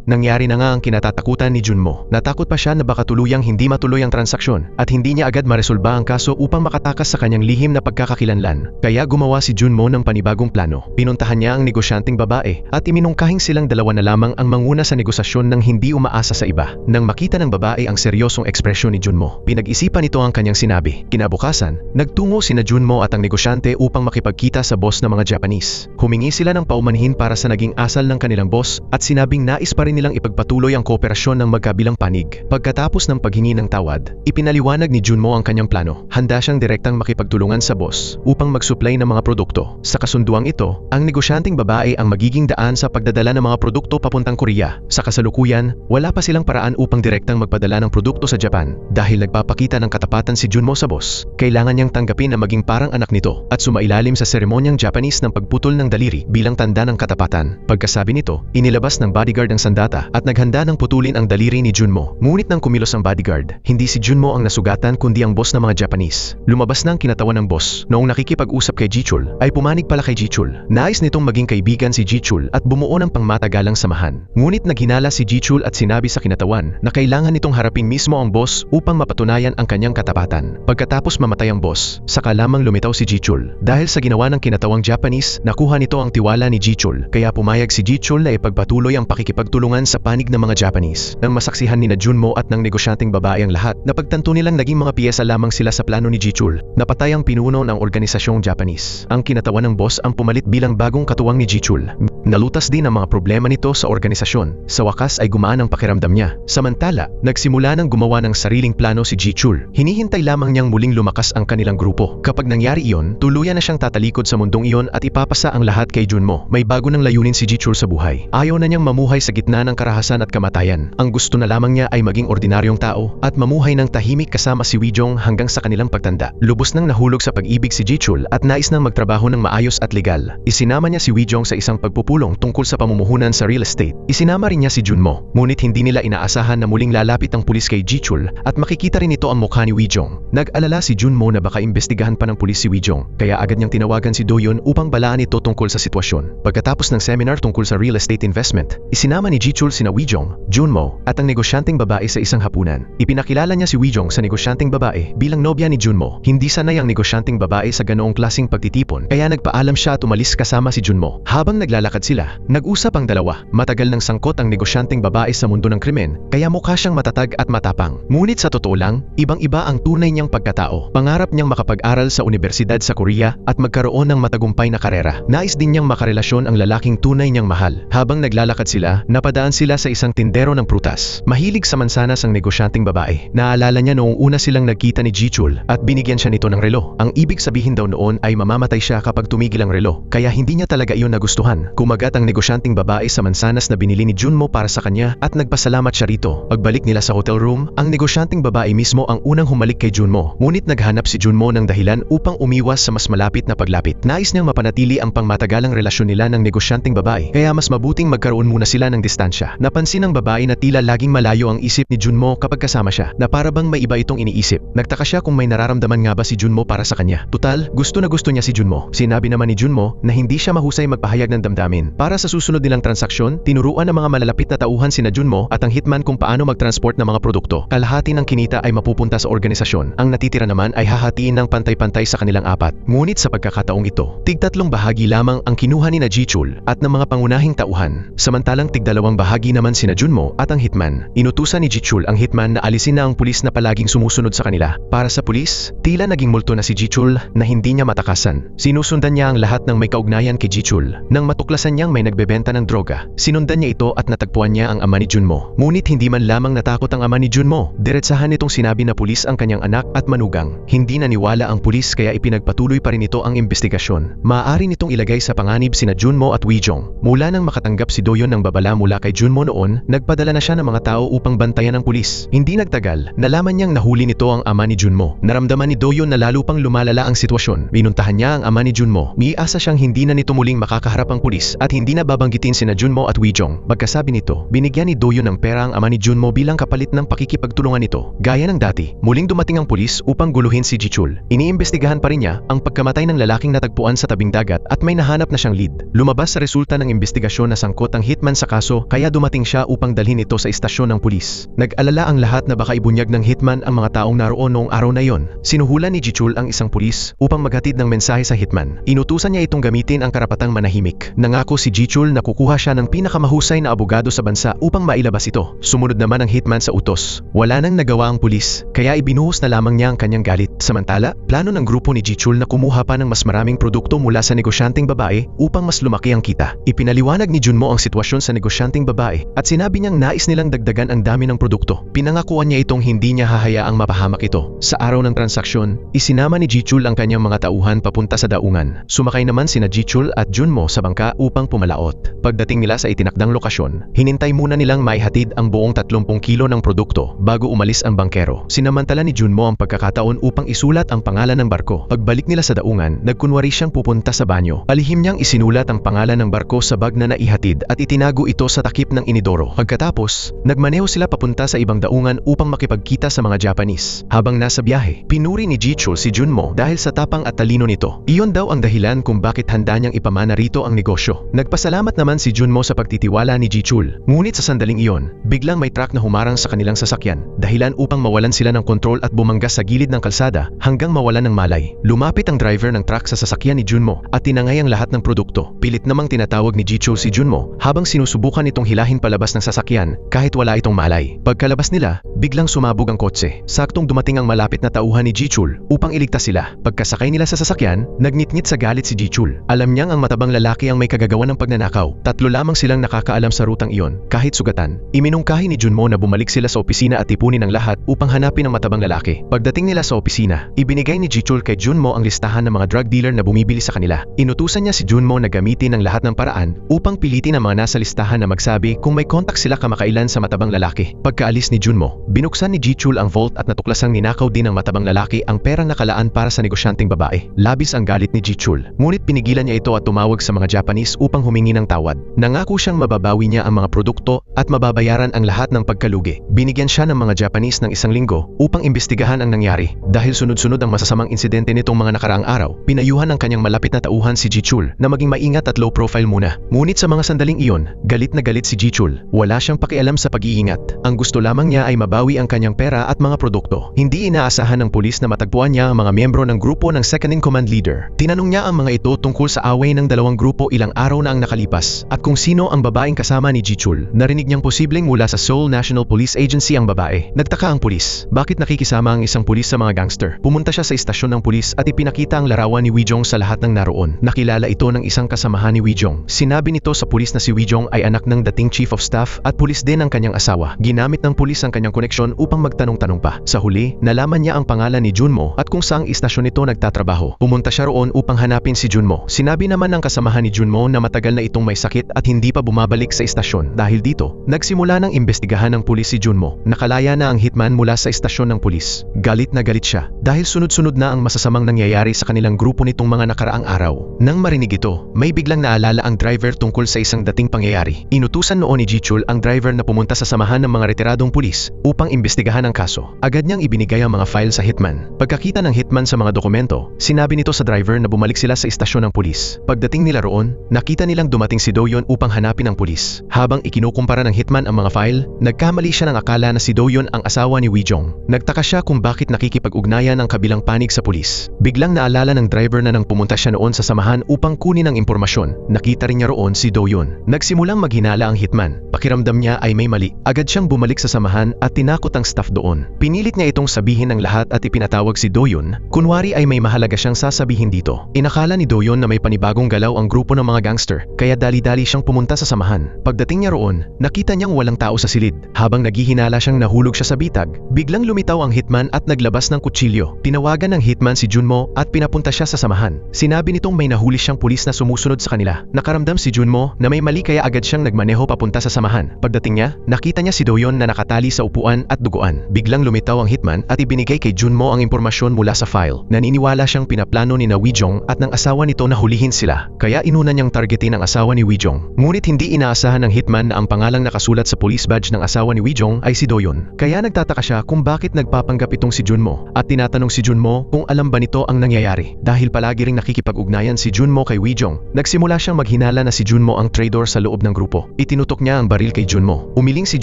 Nangyari na nga ang kinatatakutan ni Junmo. Natakot pa siya na baka tuluyang hindi matuloy ang transaksyon at hindi niya agad maresolba ang kaso upang makatakas sa kanyang lihim na pagkakakilanlan. Kaya gumawa si Junmo ng panibagong plano. Pinuntahan niya ang negosyanteng babae at iminungkahing silang dalawa na lamang ang manguna sa negosasyon nang hindi umaasa sa iba. Nang makita ng babae ang seryosong ekspresyon ni Junmo, pinag-isipan nito ang kanyang sinabi. Kinabukasan, nagtungo sina Junmo at ang negosyante upang makipagkita sa boss ng mga Japanese. Humingi sila ng paumanhin para sa naging asal ng kanilang boss at sinabing nais pa rin nilang ipagpatuloy ang kooperasyon ng magkabilang panig. Pagkatapos ng paghingi ng tawad, ipinaliwanag ni Junmo ang kanyang plano. Handa siyang direktang makipagtulungan sa boss upang mag-supply ng mga produkto. Sa kasunduang ito, ang negosyanteng babae ang magiging daan sa pagdadala ng mga produkto papuntang Korea. Sa kasalukuyan, wala pa silang paraan upang direktang magpadala ng produkto sa Japan. Dahil nagpapakita ng katapatan si Junmo sa boss, kailangan niyang tanggapin na maging parang anak nito at sumailalim sa seremonyang Japanese ng pagputol ng daliri bilang tanda ng katapatan. Pagkasabi nito, inilabas ng bodyguard ang sandata at naghanda ng putulin ang daliri ni Junmo. Ngunit nang kumilos ang bodyguard, hindi si Junmo ang nasugatan kundi ang boss ng mga Japanese. Lumabas na ang kinatawan ng boss. Noong nakikipag-usap kay Jichul, ay pumanig pala kay Jichul. Nais nitong maging kaibigan si Jichul at bumuo ng pangmatagalang samahan. Ngunit naghinala si Jichul at sinabi sa kinatawan na kailangan nitong harapin mismo ang boss upang mapatunayan ang kanyang katapatan. Pagkatapos mamatay ang boss, saka lamang lumitaw si Jichul. Dahil sa ginawa ng kinatawang Japanese, nakuha nito ang tiwala ni Jichul. Kaya pumayag si Jichul na ipagpatuloy ang pakikipagtulungan sa panig ng mga Japanese. Nang masaksihan ni Junmo at ng negosyanteng babae ang lahat, napagtanto nilang naging mga piyesa lamang sila sa plano ni Jichul. Napatay ang pinuno ng organisasyong Japanese. Ang kinatawan ng boss ang pumalit bilang bagong katuwang ni Jichul. Nalutas din ang mga problema nito sa organisasyon. Sa wakas ay gumaan ang pakiramdam niya. Samantala, nagsimula ng gumawa ng sariling plano si Jichul. Hinihintay lamang niyang muling lumakas ang kanilang grupo. Kapag nangyari iyon, tuluyan na siyang tatalikod sa mundong iyon at ipapasa ang lahat kay Junmo. May bago ng layunin si Jichul sa buhay. Ayaw na niyang mamuhay sa gitna ng karahasan at kamatayan. Ang gusto na lamang niya ay maging ordinaryong tao at mamuhay ng tahimik kasama si Wijong hanggang sa kanilang pagtanda. Lubos nang nahulog sa pag-ibig si Jichul at nais nang magtrabaho ng maayos at legal. Isinama niya si Wijong sa isang pagpupulong tungkol sa pamumuhunan sa real estate. Isinama rin niya si Junmo. Ngunit hindi nila inaasahan na muling lalapit ang pulis kay Jichul at makikita rin ito ang mukha ni Wijong. Nag-alala si Junmo na baka imbestigahan pa ng pulis si Wijong, kaya agad niyang tinawagan si Doyon upang balaan ito tungkol sa sitwasyon. Pagkatapos ng seminar tungkol sa real estate investment, isinama ni Jichul sina Wijong, Junmo at ang negosyanteng babae sa isang hapunan. Ipinakilala niya si Wijong sa negosyanteng babae bilang nobya ni Junmo. Hindi sanay ang negosyanteng babae sa ganoong klaseng pagtitipon, kaya nagpaalam siya at umalis kasama si Junmo. Habang naglalakad sila, nag-usap ang dalawa. Matagal nang sangkot ang negosyanteng babae sa mundo ng krimen, kaya mukha siyang matatag at matapang. Ngunit sa totoo lang, ibang-iba ang tunay niyang pagkatao. Pangarap niyang makapag-aral sa universidad sa Korea at magkaroon ng matagumpay na karera. Nais din niyang makarelasyon ang lalaking tunay niyang mahal. Habang naglalakad sila, napadaan sila sa isang tindero ng prutas. Mahilig sa mansanas ang negosyanteng babae. Naalala niya noong una silang nagkita ni Jichul at binigyan siya nito ng relo. Ang ibig sabihin daw noon ay mamamatay siya kapag tumigil ang relo, kaya hindi niya talaga iyon nagustuhan. Kumagat ang negosyanteng babae sa mansanas na binili ni Junmo para sa kanya at nagpasalamat siya rito. Pagbalik nila sa hotel room, ang negosyanteng babae mismo ang unang humalik kay Junmo. Ngunit naghanap si Junmo ng dahilan upang umiwas sa mas malapit na paglapit. Nais niyang mapanatili ang pangmatagalang relasyon nila ng negosyanteng babae, kaya mas mabuting magkaroon muna sila ng distansya. Napansin ng babae na tila laging malayo ang isip ni Junmo kapag kasama siya, na para bang may iba itong iniisip. Nagtaka siya kung may nararamdaman nga ba si Junmo para sa kanya. Tutal, gusto na gusto niya si Junmo. Sinabi naman ni Junmo na hindi siya mahusay magpahayag ng damdamin. Para sa susunod nilang transaksyon, tinuruan ng mga malalapit na tauhan sina Junmo at ang hitman kung paano mag-transport ng mga produkto. Kalahati ng kinita ay mapupunta sa organisasyon. Ang natitira naman ay hahatiin ng pantay-pantay sa kanilang apat. Ngunit sa pagkakataong ito, tig-tatlong bahagi lamang ang kinuha ni Jichul at ng mga pangunahing tauhan. Samantalang tig-dalawang bahagi naman sina Junmo at ang hitman. Inutusan ni Jichul ang hitman na alisin na ang pulis na palaging sumusunod sa kanila. Para sa pulis, tila naging multo na si Jichul na hindi niya matakasan. Sinusundan niya ang lahat ng may kaugnayan kay Jichul. Nang matuklasan Natuklasan niyang may nagbebenta ng droga. Sinundan niya ito at natagpuan niya ang ama ni Junmo. Ngunit hindi man lamang natakot ang ama ni Junmo. Diretsahan nitong sinabi na pulis ang kanyang anak at manugang. Hindi naniwala ang pulis kaya ipinagpatuloy pa rin ito ang investigasyon. Maaari nitong ilagay sa panganib sina Junmo at Wijong. Mula nang makatanggap si Doyon ng babala mula kay Junmo noon, nagpadala na siya ng mga tao upang bantayan ng pulis. Hindi nagtagal, nalaman niyang nahuli nito ang ama ni Junmo. Naramdaman ni Doyon na lalo pang lumalala ang sitwasyon. Binuntahan niya ang ama ni Junmo. Miasa siyang hindi na nito muling makakaharap ang pulis at hindi na babanggitin sina Junmo at Wijong. Magkasabi nito, binigyan ni Doyon ng pera ang ama ni Junmo bilang kapalit ng pakikipagtulungan nito. Gaya ng dati, muling dumating ang pulis upang guluhin si Jichul. Iniimbestigahan pa rin niya ang pagkamatay ng lalaking natagpuan sa tabing dagat at may nahanap na siyang lead. Lumabas sa resulta ng imbestigasyon na sangkot ang hitman sa kaso kaya dumating siya upang dalhin ito sa istasyon ng pulis. Nag-alala ang lahat na baka ibunyag ng hitman ang mga taong naroon noong araw na yon. Sinuhulan ni Jichul ang isang pulis upang maghatid ng mensahe sa hitman. Inutusan niya itong gamitin ang karapatang manahimik. Nangako si Jichul na kukuha siya ng pinakamahusay na abogado sa bansa upang mailabas ito. Sumunod naman ang hitman sa utos. Wala nang nagawa ang pulis, kaya ibinuhos na lamang niya ang kanyang galit. Samantala, plano ng grupo ni Jichul na kumuha pa ng mas maraming produkto mula sa negosyanteng babae upang mas lumaki ang kita. Ipinaliwanag ni Junmo ang sitwasyon sa negosyanteng babae at sinabi niyang nais nilang dagdagan ang dami ng produkto. Pinangakuan niya itong hindi niya hahayaang mapahamak ito. Sa araw ng transaksyon, isinama ni Jichul ang kanyang mga tauhan papunta sa daungan. Sumakay naman sina Jichul at Junmo sa bangka upang pumalaot. Pagdating nila sa itinakdang lokasyon, hinintay muna nilang maihatid ang buong 30 kilo ng produkto bago umalis ang bangkero. Sinamantala ni Junmo ang pagkakataon upang isulat ang pangalan ng barko. Pagbalik nila sa daungan, nagkunwari siyang pupunta sa banyo. Palihim niyang isinulat ang pangalan ng barko sa bag na naihatid at itinago ito sa takip ng inidoro. Pagkatapos, nagmaneho sila papunta sa ibang daungan upang makipagkita sa mga Japanese. Habang nasa biyahe, pinuri ni Jichul si Junmo dahil sa tapang at talino nito. Iyon daw ang dahilan kung bakit handa niyang ipamana rito ang negosyo. Nagpasalamat naman si Junmo sa pagtitiwala ni Jichul. Ngunit sa sandaling iyon, biglang may truck na humarang sa kanilang sasakyan, dahilan upang mawalan sila ng kontrol at bumangga sa gilid ng kalsada hanggang mawalan ng malay. Lumapit ang driver ng truck sa sasakyan ni Junmo at tinangay ang lahat ng produkto. Pilit namang tinatawag ni Jichul si Junmo habang sinusubukan itong hilahin palabas ng sasakyan kahit wala itong malay. Pagkalabas nila, biglang sumabog ang kotse. Saktong dumating ang malapit na tauhan ni Jichul upang iligtas sila. Pagkasakay nila sa sasakyan, nagnitngit sa galit si Jichul. Alam niyang ang matabang lalaki ang may kagagawan ng pagnanakaw. Tatlo lamang silang nakakaalam sa rutang iyon, kahit sugatan. Iminungkahi ni Junmo na bumalik sila sa opisina at tipunin ang lahat upang hanapin ang matabang lalaki. Pagdating nila sa opisina, ibinigay ni Jichul kay Junmo ang listahan ng mga drug dealer na bumibili sa kanila. Inutusan niya si Junmo na gamitin ang lahat ng paraan upang pilitin ang mga nasa listahan na magsabi kung may kontak sila kamakailan sa matabang lalaki. Pagkaalis ni Junmo, binuksan ni Jichul ang vault at natuklasang ninakaw din ng matabang lalaki ang perang nakalaan para sa negosyanteng babae. Labis ang galit ni Jichul, ngunit pinigilan niya ito at tumawag sa mga Japanese upang humingi ng tawad. Nangako siyang mababawi niya ang mga produkto at mababayaran ang lahat ng pagkalugi. Binigyan siya ng mga Japanese ng 1 linggo upang imbestigahan ang nangyari. Dahil sunod-sunod ang masasamang insidente nitong mga nakaraang araw, pinayuhan ng kanyang malapit na tauhan si Jichul na maging maingat at low profile muna. Ngunit sa mga sandaling iyon, galit na galit si Jichul. Wala siyang pakialam sa pag-iingat. Ang gusto lamang niya ay mabawi ang kanyang pera at mga produkto. Hindi inaasahan ng pulis na matagpuan niya ang mga miyembro ng grupo ng second-in-command leader. Tinanong niya ang mga ito tungkol sa away ng dalawang grupo ilang araw na ang nakalipas at kung sino ang babaeng kasama ni Jichul. Narinig niyang posibleng mula sa Seoul National Police Agency ang babae. Nagtaka ang pulis. Bakit nakikisama ang isang pulis sa mga gangster? Pumunta siya sa istasyon ng pulis at ipinakita ang larawan ni Wijong sa lahat ng naroon. Nakilala ito ng isang kasamahan ni Wijong. Sinabi nito sa pulis na si Wijong ay anak ng dating chief of staff at pulis din ang kanyang asawa. Ginamit ng pulis ang kanyang koneksyon upang magtanong-tanong pa. Sa huli, nalaman niya ang pangalan ni Junmo at kung saang istasyon ito nagtatrabaho. Pumunta siya roon upang hanapin si Junmo. Sinabi naman ng kasamahan ni Junmo na matagal na itong may sakit at hindi pa bumabalik sa istasyon. Dahil dito, nagsimula ng imbestigahan ng pulis si Junmo. Nakalaya na ang hitman mula sa istasyon ng pulis. Galit na galit siya dahil sunod-sunod na ang masasamang nangyayari sa kanilang grupo nitong mga nakaraang araw. Nang marinig ito, may biglang naalala ang driver tungkol sa isang dating pangyayari. Inutusan noon ni Jichul ang driver na pumunta sa samahan ng mga retiradong pulis upang imbestigahan ang kaso. Agad niyang ibinigay ang mga file sa hitman. Pagkakita ng hitman sa mga dokumento, sinabi nito sa driver na bumalik sila sa istasyon ng pulis. Pagdating nila roon, nakita nilang dumating si Doyon upang hanapin ang pulis. Habang ikinukumpara ng hitman ang mga file, nagkamali siya ng akala na si Doyon ang asawa ni Wijong. Nagtaka siya kung bakit nakikipag-ugnayan ang kabilang panig sa pulis. Biglang naalala ng driver na nang pumunta siya noon sa samahan upang kunin ang impormasyon. Nakita rin niya roon si Doyon. Nagsimulang maghinala ang hitman. Pakiramdam niya ay may mali. Agad siyang bumalik sa samahan at tinakot ang staff doon. Pinilit niya itong sabihin ng lahat at ipinatawag si Doyon, kunwari ay may mahalaga siyang sasabihin dito. Inakala ni Doyon na may panibagong galaw ang grupo ng mga gangster, kaya dali-dali siyang pumunta sa samahan. Pagdating niya roon, nakita niyang walang tao sa silid. Habang naghihinala siyang nahulog siya sa bitag, biglang lumitaw ang hitman at naglabas ng kutsilyo. Tinawagan ng hitman si Junmo at pinapunta siya sa samahan. Sinabi nitong may nahuli siyang pulis na sumusunod sa kanila. Nakaramdam si Junmo na may mali kaya agad siyang nagmaneho papunta sa samahan. Pagdating niya, nakita niya si Doyon na nakatali sa upuan at duguan. Biglang lumitaw ang hitman at ibinigay kay Junmo ang impormasyon mula sa file. Naniniwala siyang pinaplano ni Wijong at ng asawa nito na hulihin sila, kaya inuna niyang targetin ang asawa ni Wijong. Ngunit hindi inaasahan ng hitman na ang pangalang nakasulat sa police badge ng asawa ni Wijong ay si Doyon. Kaya nagtataka siya kung bakit nagpapanggap itong si Junmo at tinatanong si Junmo kung alam ba nito ang nangyayari. Dahil palagi ring nakikipag-ugnayan si Junmo kay Wijong, nagsimula siyang maghinala na si Junmo ang traitor sa loob ng grupo. Itinutok niya ang baril kay Junmo. Umiling si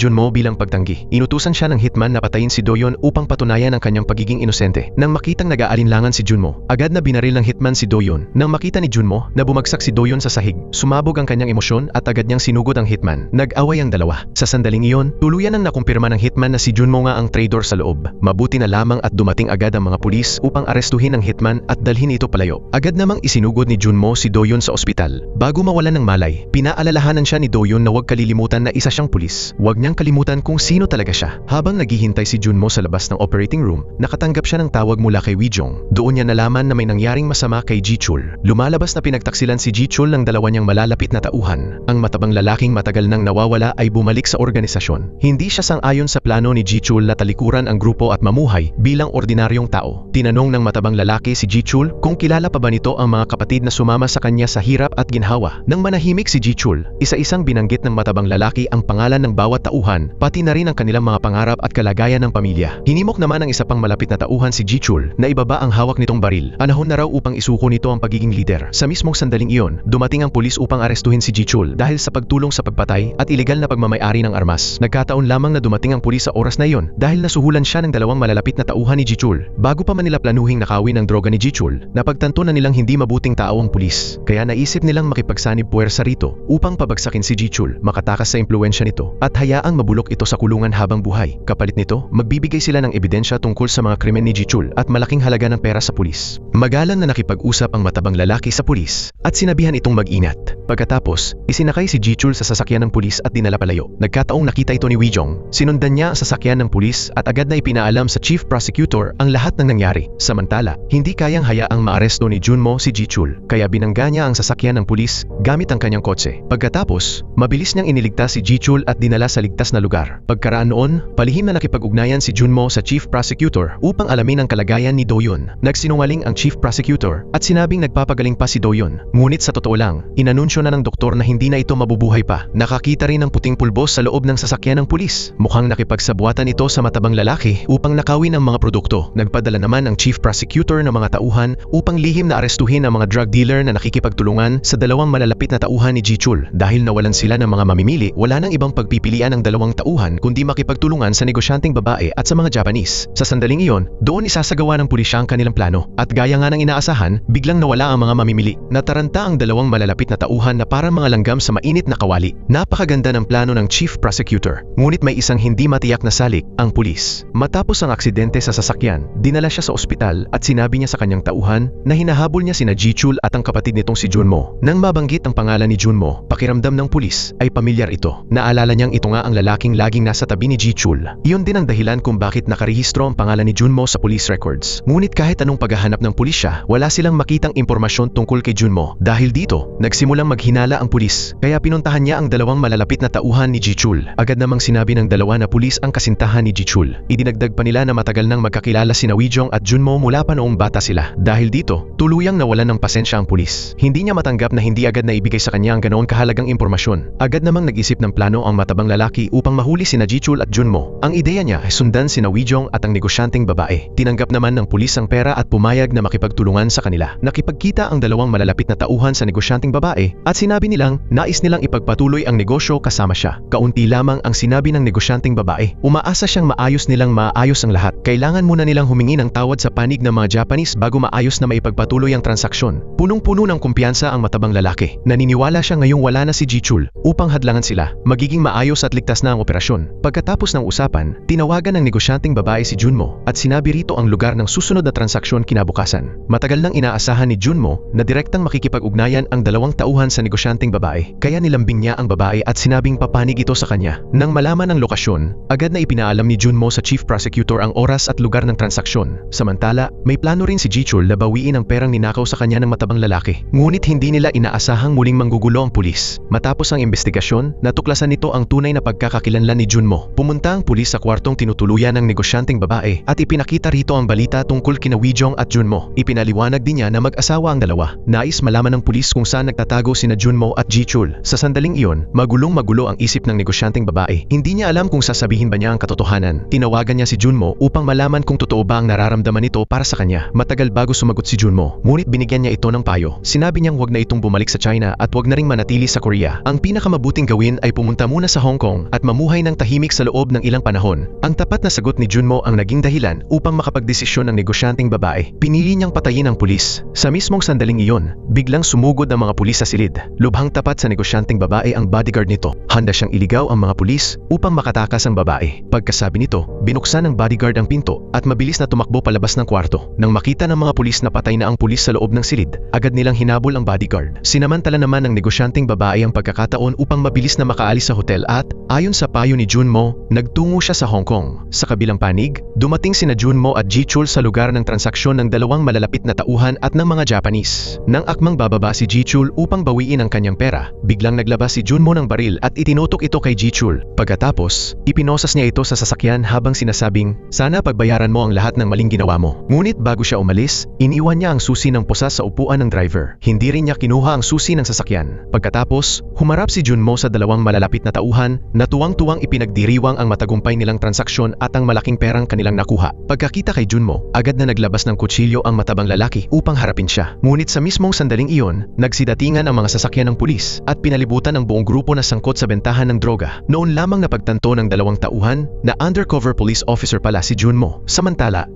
Junmo bilang pagtanggi. Inutusan siya ng hitman na patayin si Doyon upang patunayan ang kanyang pagiging inosente. Nang makitang nag-aalinlangan si Junmo, agad na binaril ng hitman si Doyon. Nang makita ni Junmo na bumagsak si Doyon sa sahig, sumabog ang kanyang emosyon at agad niyang sinugod ang hitman. Nag-away ang dalawa. Sa sandaling iyon, tuluyan ang nakumpirma ng hitman na si Junmo nga ang traitor sa loob. Mabuti na lamang at dumating agad ang mga pulis upang arestuhin ang hitman at dalhin ito palayo. Agad namang isinugod ni Junmo si Doyon sa ospital. Bago mawalan ng malay, pinaalalahanan siya ni Doyon na huwag kalilimutan na isa siyang pulis. Huwag niyang kalimutan kung sino talaga siya. Habang naghihintay si Junmo sa labas ng operating room, nakatanggap siya ng tawag mula kay Wijong. Doon niya nalaman na may nangyaring masama kay Jichul. Lumalabas na pinagtaksilan si Jichul ng dalawa niyang malalapit na tauhan. Ang matabang lalaking matagal nang nawawala ay bumalik sa organisasyon. Hindi siya sang-ayon sa plano ni Jichul na talikuran ang grupo at mamuhay bilang ordinaryong tao. Tinanong ng matabang lalaki si Jichul kung kilala pa ba nito ang mga kapatid na sumama sa kanya sa hirap at ginhawa. Nang manahimik si Jichul, isa-isang binanggit ng matabang lalaki ang pangalan ng bawat tauhan, pati na rin ang kanilang mga pangarap at kalagayan ng pamilya. Hinimok naman ng isa pang malapit na tauhan si Jichul na ibaba ang hawak nitong baril. Panahon na raw upang isuko nito ang pagiging leader. Sa mismong sandaling iyon, dumating ang pulis upang arestuhin si Jichul dahil sa pagtulong sa pagpatay at ilegal na pagmamay-ari ng armas. Nagkataon lamang na dumating ang pulis sa oras na iyon dahil nasuhulan siya ng dalawang malalapit na tauhan ni Jichul. Bago pa man nila planuhing nakawin ang droga ni Jichul, napagtanto na nilang hindi mabuting tao ang pulis. Kaya naisip nilang makipagsanib puwersa rito upang pabagsakin si Jichul, makatakas sa impluwensya nito at hayaang mabulok ito sa kulungan habang buhay. Kapalit nito, magbibigay sila ng ebidensya tungkol sa mga krimen ni Jichul at malaking halaga ng pera sa pulis. Magalang na nakipag-usap ang matabang lalaki sa pulis at sinabihan itong mag-ingat. Pagkatapos, isinakay si Jichul sa sasakyan ng pulis at dinala palayo. Nagkataong nakita ito ni Wijong. Sinundan niya ang sasakyan ng pulis at agad na ipinaalam sa chief prosecutor ang lahat ng nangyari. Samantala, hindi kayang hayaang maaresto ni Junmo si Jichul, kaya binangga niya ang sasakyan ng pulis gamit ang kanyang kotse. Pagkatapos, mabilis niyang iniligtas si Jichul at dinala sa ligtas na lugar. Pagkaraan noon, palihim na nakipag-ugnayan si Junmo sa chief prosecutor upang alamin ang kalagayan ni Doyon. Nagsinungaling ang chief prosecutor at sinabing nagpapagaling pa si Doyon. Ngunit sa totoo lang, inanunsyo na ng doktor na hindi na ito mabubuhay pa. Nakakita rin ng puting pulbos sa loob ng sasakyan ng pulis. Mukhang nakipagsabuatan ito sa matabang lalaki upang nakawin ang mga produkto. Nagpadala naman ang chief prosecutor ng mga tauhan upang lihim na arestuhin ang mga drug dealer na nakikipagtulungan sa dalawang malalapit na tauhan ni Jichul. Dahil nawalan sila ng mga mamimili, wala nang ibang pagpipilian ng dalawang tauhan kundi makipagtulungan sa negosyanteng babae at sa mga Japanese. Sa sandaling iyon, doon isasagawa ng pulisya ang kanilang plano. At gaya nga ng inaasahan, biglang nawala ang mga mamimili. Nataranta ang dalawang malalapit na tauhan na parang mga langgam sa mainit na kawali. Napakaganda ng plano ng chief prosecutor. Ngunit may isang hindi matiyak na salik, ang pulis. Matapos ang aksidente sa sasakyan, dinala siya sa ospital at sinabi niya sa kanyang tauhan na hinahabol niya sina Jichul at ang kapatid nitong si Junmo. Nang mabanggit ang pangalan ni Junmo, pakiramdam ng pulis ay pamilyar ito. Naalala niyang ito nga ang lalaking laging nasa tabi ni Jichul. Iyon din ang dahilan kung bakit nakarehistro ang pangalan ni Junmo sa police records. Ngunit kahit anong paghahanap ng pulisya, wala silang makitang impormasyon tungkol kay Junmo. Dahil dito, nagsimulang maghinala ang pulis. Kaya pinuntahan niya ang dalawang malalapit na tauhan ni Jichul. Agad namang sinabi ng dalawa na pulis ang kasintahan ni Jichul. Idinagdag pa nila na matagal nang magkakilala sina Wijong at Junmo mula pa noong bata sila. Dahil dito, tuluyang nawalan ng pasensya ang pulis. Hindi niya matanggap na hindi agad na ibigay sa kanya ang ganoon kahalagang impormasyon. Agad namang nag-isip ng plano ang matabang lalaki upang mahuli sina Jichul at Junmo. Ang ideya niya ay sundan sina Wijong at ang negosyanteng babae. Tinanggap naman ng pulis ang pera at pumayag na makipagtulungan sa kanila. Nakipagkita ang dalawang malalapit na tauhan sa negosyanteng babae at sinabi nilang nais nilang ipagpatuloy ang negosyo kasama siya. Kaunti lamang ang sinabi ng negosyanteng babae. Umaasa siyang maayos nilang maayos ang lahat. Kailangan muna nilang humingi ng tawad sa panig ng mga Japanese bago maayos na maipagpatuloy ang transaksyon. Punong-puno ng kumpiyansa ang matabang lalaki. Naniniwala siya ngayong wala na si Jichul upang hadlangan sila. Magiging maayos at ligtas na ang operasyon. Pagkatapos ng usapan, tinawagan ng negosyanteng babae si Junmo at sinabi rito ang lugar ng susunod na transaksyon kinabukasan. Matagal nang inaasahan ni Junmo na direktang makikipag-ugnayan ang dalawang tauhan sa negosyanteng babae, kaya nilambing niya ang babae at sinabing papanig ito sa kanya. Nang malaman ang lokasyon, agad na ipinaalam ni Junmo sa Chief Prosecutor ang oras at lugar ng transaksyon. Samantala, may plano rin si Jichul na bawiin ang perang ninakaw sa kanya ng matabang lalaki. Ngunit hindi nila inaasahang muling manggugulo ang pulis. Matapos ang investigasyon, natuklasan nito ang tunay na pagkakakilanlan ni Junmo. Pumunta ang pulis sa kwartong tinutuluyan ng negosyanteng babae at ipinakita rito ang balita tungkol kina Wijong at Junmo. Ipinaliwanag din niya na mag-asawa ang dalawa. Nais malaman ng pulis kung saan nagtatago sina Junmo at Jichul. Sa sandaling iyon, magulong-magulo ang isip ng negosyanteng babae. Hindi niya alam kung sasabihin ba niya ang katotohanan. Tinawagan niya si Junmo upang malaman kung totoo ba ang nararamdaman nito para sa kanya. Matagal bago sumagot si Junmo, ngunit binigyan niya ito ng payo. Sinabi niyang huwag na itong bumalik sa China at huwag na ring manatili sa Korea. Ang pinakamabuting gawin ay pumunta muna sa Hong Kong at mamuhay ng tahimik sa loob ng ilang panahon. Ang tapat na sagot ni Junmo ang naging dahilan upang makapagdesisyon ng negosyanteng babae. Pinili niyang patayin ang pulis. Sa mismong sandaling iyon, biglang sumugod ang mga pulis sa silid. Lubhang tapat sa negosyanteng babae ang bodyguard nito. Handa siyang iligaw ang mga pulis upang makatakas ang babae. Pagkasabi nito, binuksan ng bodyguard ang pinto at mabilis na tumakbo palabas ng kwarto. Nang makita ng mga pulis na patay na ang pulis sa loob ng silid, agad nilang hinabol ang bodyguard. Sinamantala naman ng negosyanteng babae ang pagkakataon upang mabilis na makaalis sa hotel at, ayon sa payo ni Junmo, nagtungo siya sa Hong Kong. Sa kabilang panig, dumating sina Junmo at Jichul sa lugar ng transaksyon ng dalawang malalapit na tauhan at ng mga Japanese. Nang akmang bababa si Jichul upang bawiin ang kanyang pera, biglang naglabas si Junmo ng baril at itinutok ito kay Jichul. Pagkatapos, ipinosas niya ito sa sasakyan habang sinasabing, sana pagbayaran mo ang lahat ng maling ginawa mo. Ngunit bago siya umalis, iniwan niya ang susi ng pusa sa upuan ng driver. Hindi rin niya kinuha ang susi ng sasakyan. Pagkatapos, humarap si Junmo sa dalawang malalapit na tauhan na tuwang-tuwang ipinagdiriwang ang matagumpay nilang transaksyon at ang malaking perang kanilang nakuha. Pagkakita kay Junmo, agad na naglabas ng kutsilyo ang matabang lalaki upang harapin siya. Ngunit sa mismong sandaling iyon, nagsidatingan ang mga sasakyan ng pulis at pinalibutan ang buong grupo na sangkot sa bentahan ng droga. Noon lamang napagtanto ng dalawang tauhan na undercover police officer pala si Junmo. Samantala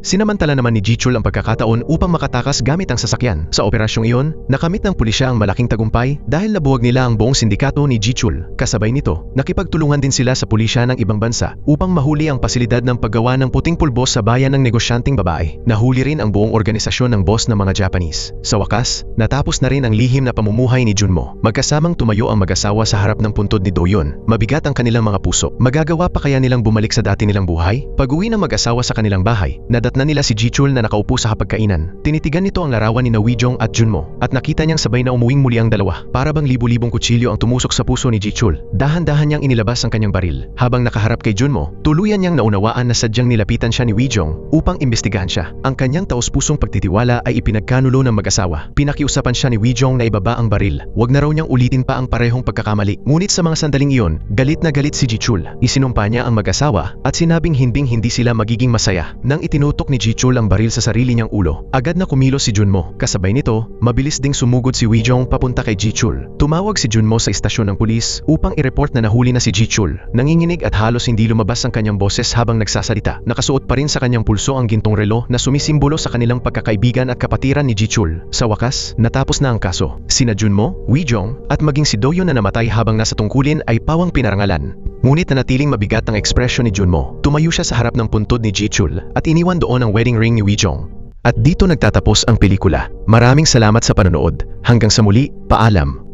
naman ni Jichul ang pagkakataon upang makatakas gamit ang sasakyan. Sa operasyong iyon, nakamit ng pulisya ang malaking tagumpay dahil nabuwag nila ang buong sindikato ni Jichul. Kasabay nito, nakipagtulungan din sila sa pulisya ng ibang bansa upang mahuli ang pasilidad ng paggawa ng puting pulbos sa bayan ng negosyanteng babae. Nahuli rin ang buong organisasyon ng boss ng mga Japanese. Sa wakas, natapos na rin ang lihim na pamumuhay ni Junmo. Magkasamang tumayo ang mag-asawa sa harap ng puntod ni Doyon. Mabigat ang kanilang mga puso. Magagawa pa kaya nilang bumalik sa dati nilang buhay? Pag-uwi ng mag-asawa sa kanilang bahay, nadatna nila si Jichul na nakaupo sa hapagkainan. Tinitigan nito ang larawan ni Wijong at Junmo at nakita niyang sabay na umuwing muli ang dalawa. Para bang libu-libong kutsilyo ang tumusok sa puso ni Jichul. Dahan-dahan niyang inilabas ang kanyang baril. Habang nakaharap kay Junmo, tuluyan niyang naunawaan na sadyang nilapitan siya ni Wijong upang imbestigahan siya. Ang kanyang taos-pusong pagtitiwala ay ipinagkanulo ng mag-asawa. Pinakiusapan siya ni Wijong na ibaba ang baril. Huwag na raw niyang ulitin pa ang parehong pagkakamali. Ngunit sa mga sandaling iyon, galit na galit si Jichul. Isinumpa niya ang mag-asawa at sinabing hindi sila magiging masaya. Nang itinutok ni Jichul ang baril sa sarili niyang ulo, agad na kumilos si Junmo. Kasabay nito, mabilis ding sumugod si Wijong papunta kay Jichul. Tumawag si Junmo sa istasyon ng pulis upang i-report na nahuli na si Jichul. Nanginginig at halos hindi lumabas ang kanyang boses habang nagsasalita. Nakasuot pa rin sa kanyang pulso ang gintong relo na sumisimbolo sa kanilang pagkakaibigan at kapatiran ni Jichul. Sa wakas, natapos na ang kaso. Sina Junmo, Wijong at maging si Doyon na namatay habang nasa tungkulin ay pawang pinarangalan. Ngunit nanatiling mabigat ang ekspresyon ni Junmo. Tumayo siya sa harap ng puntod ni Jichul at iniwan doon ang wedding ring ni Wijong. At dito nagtatapos ang pelikula. Maraming salamat sa panonood. Hanggang sa muli, paalam.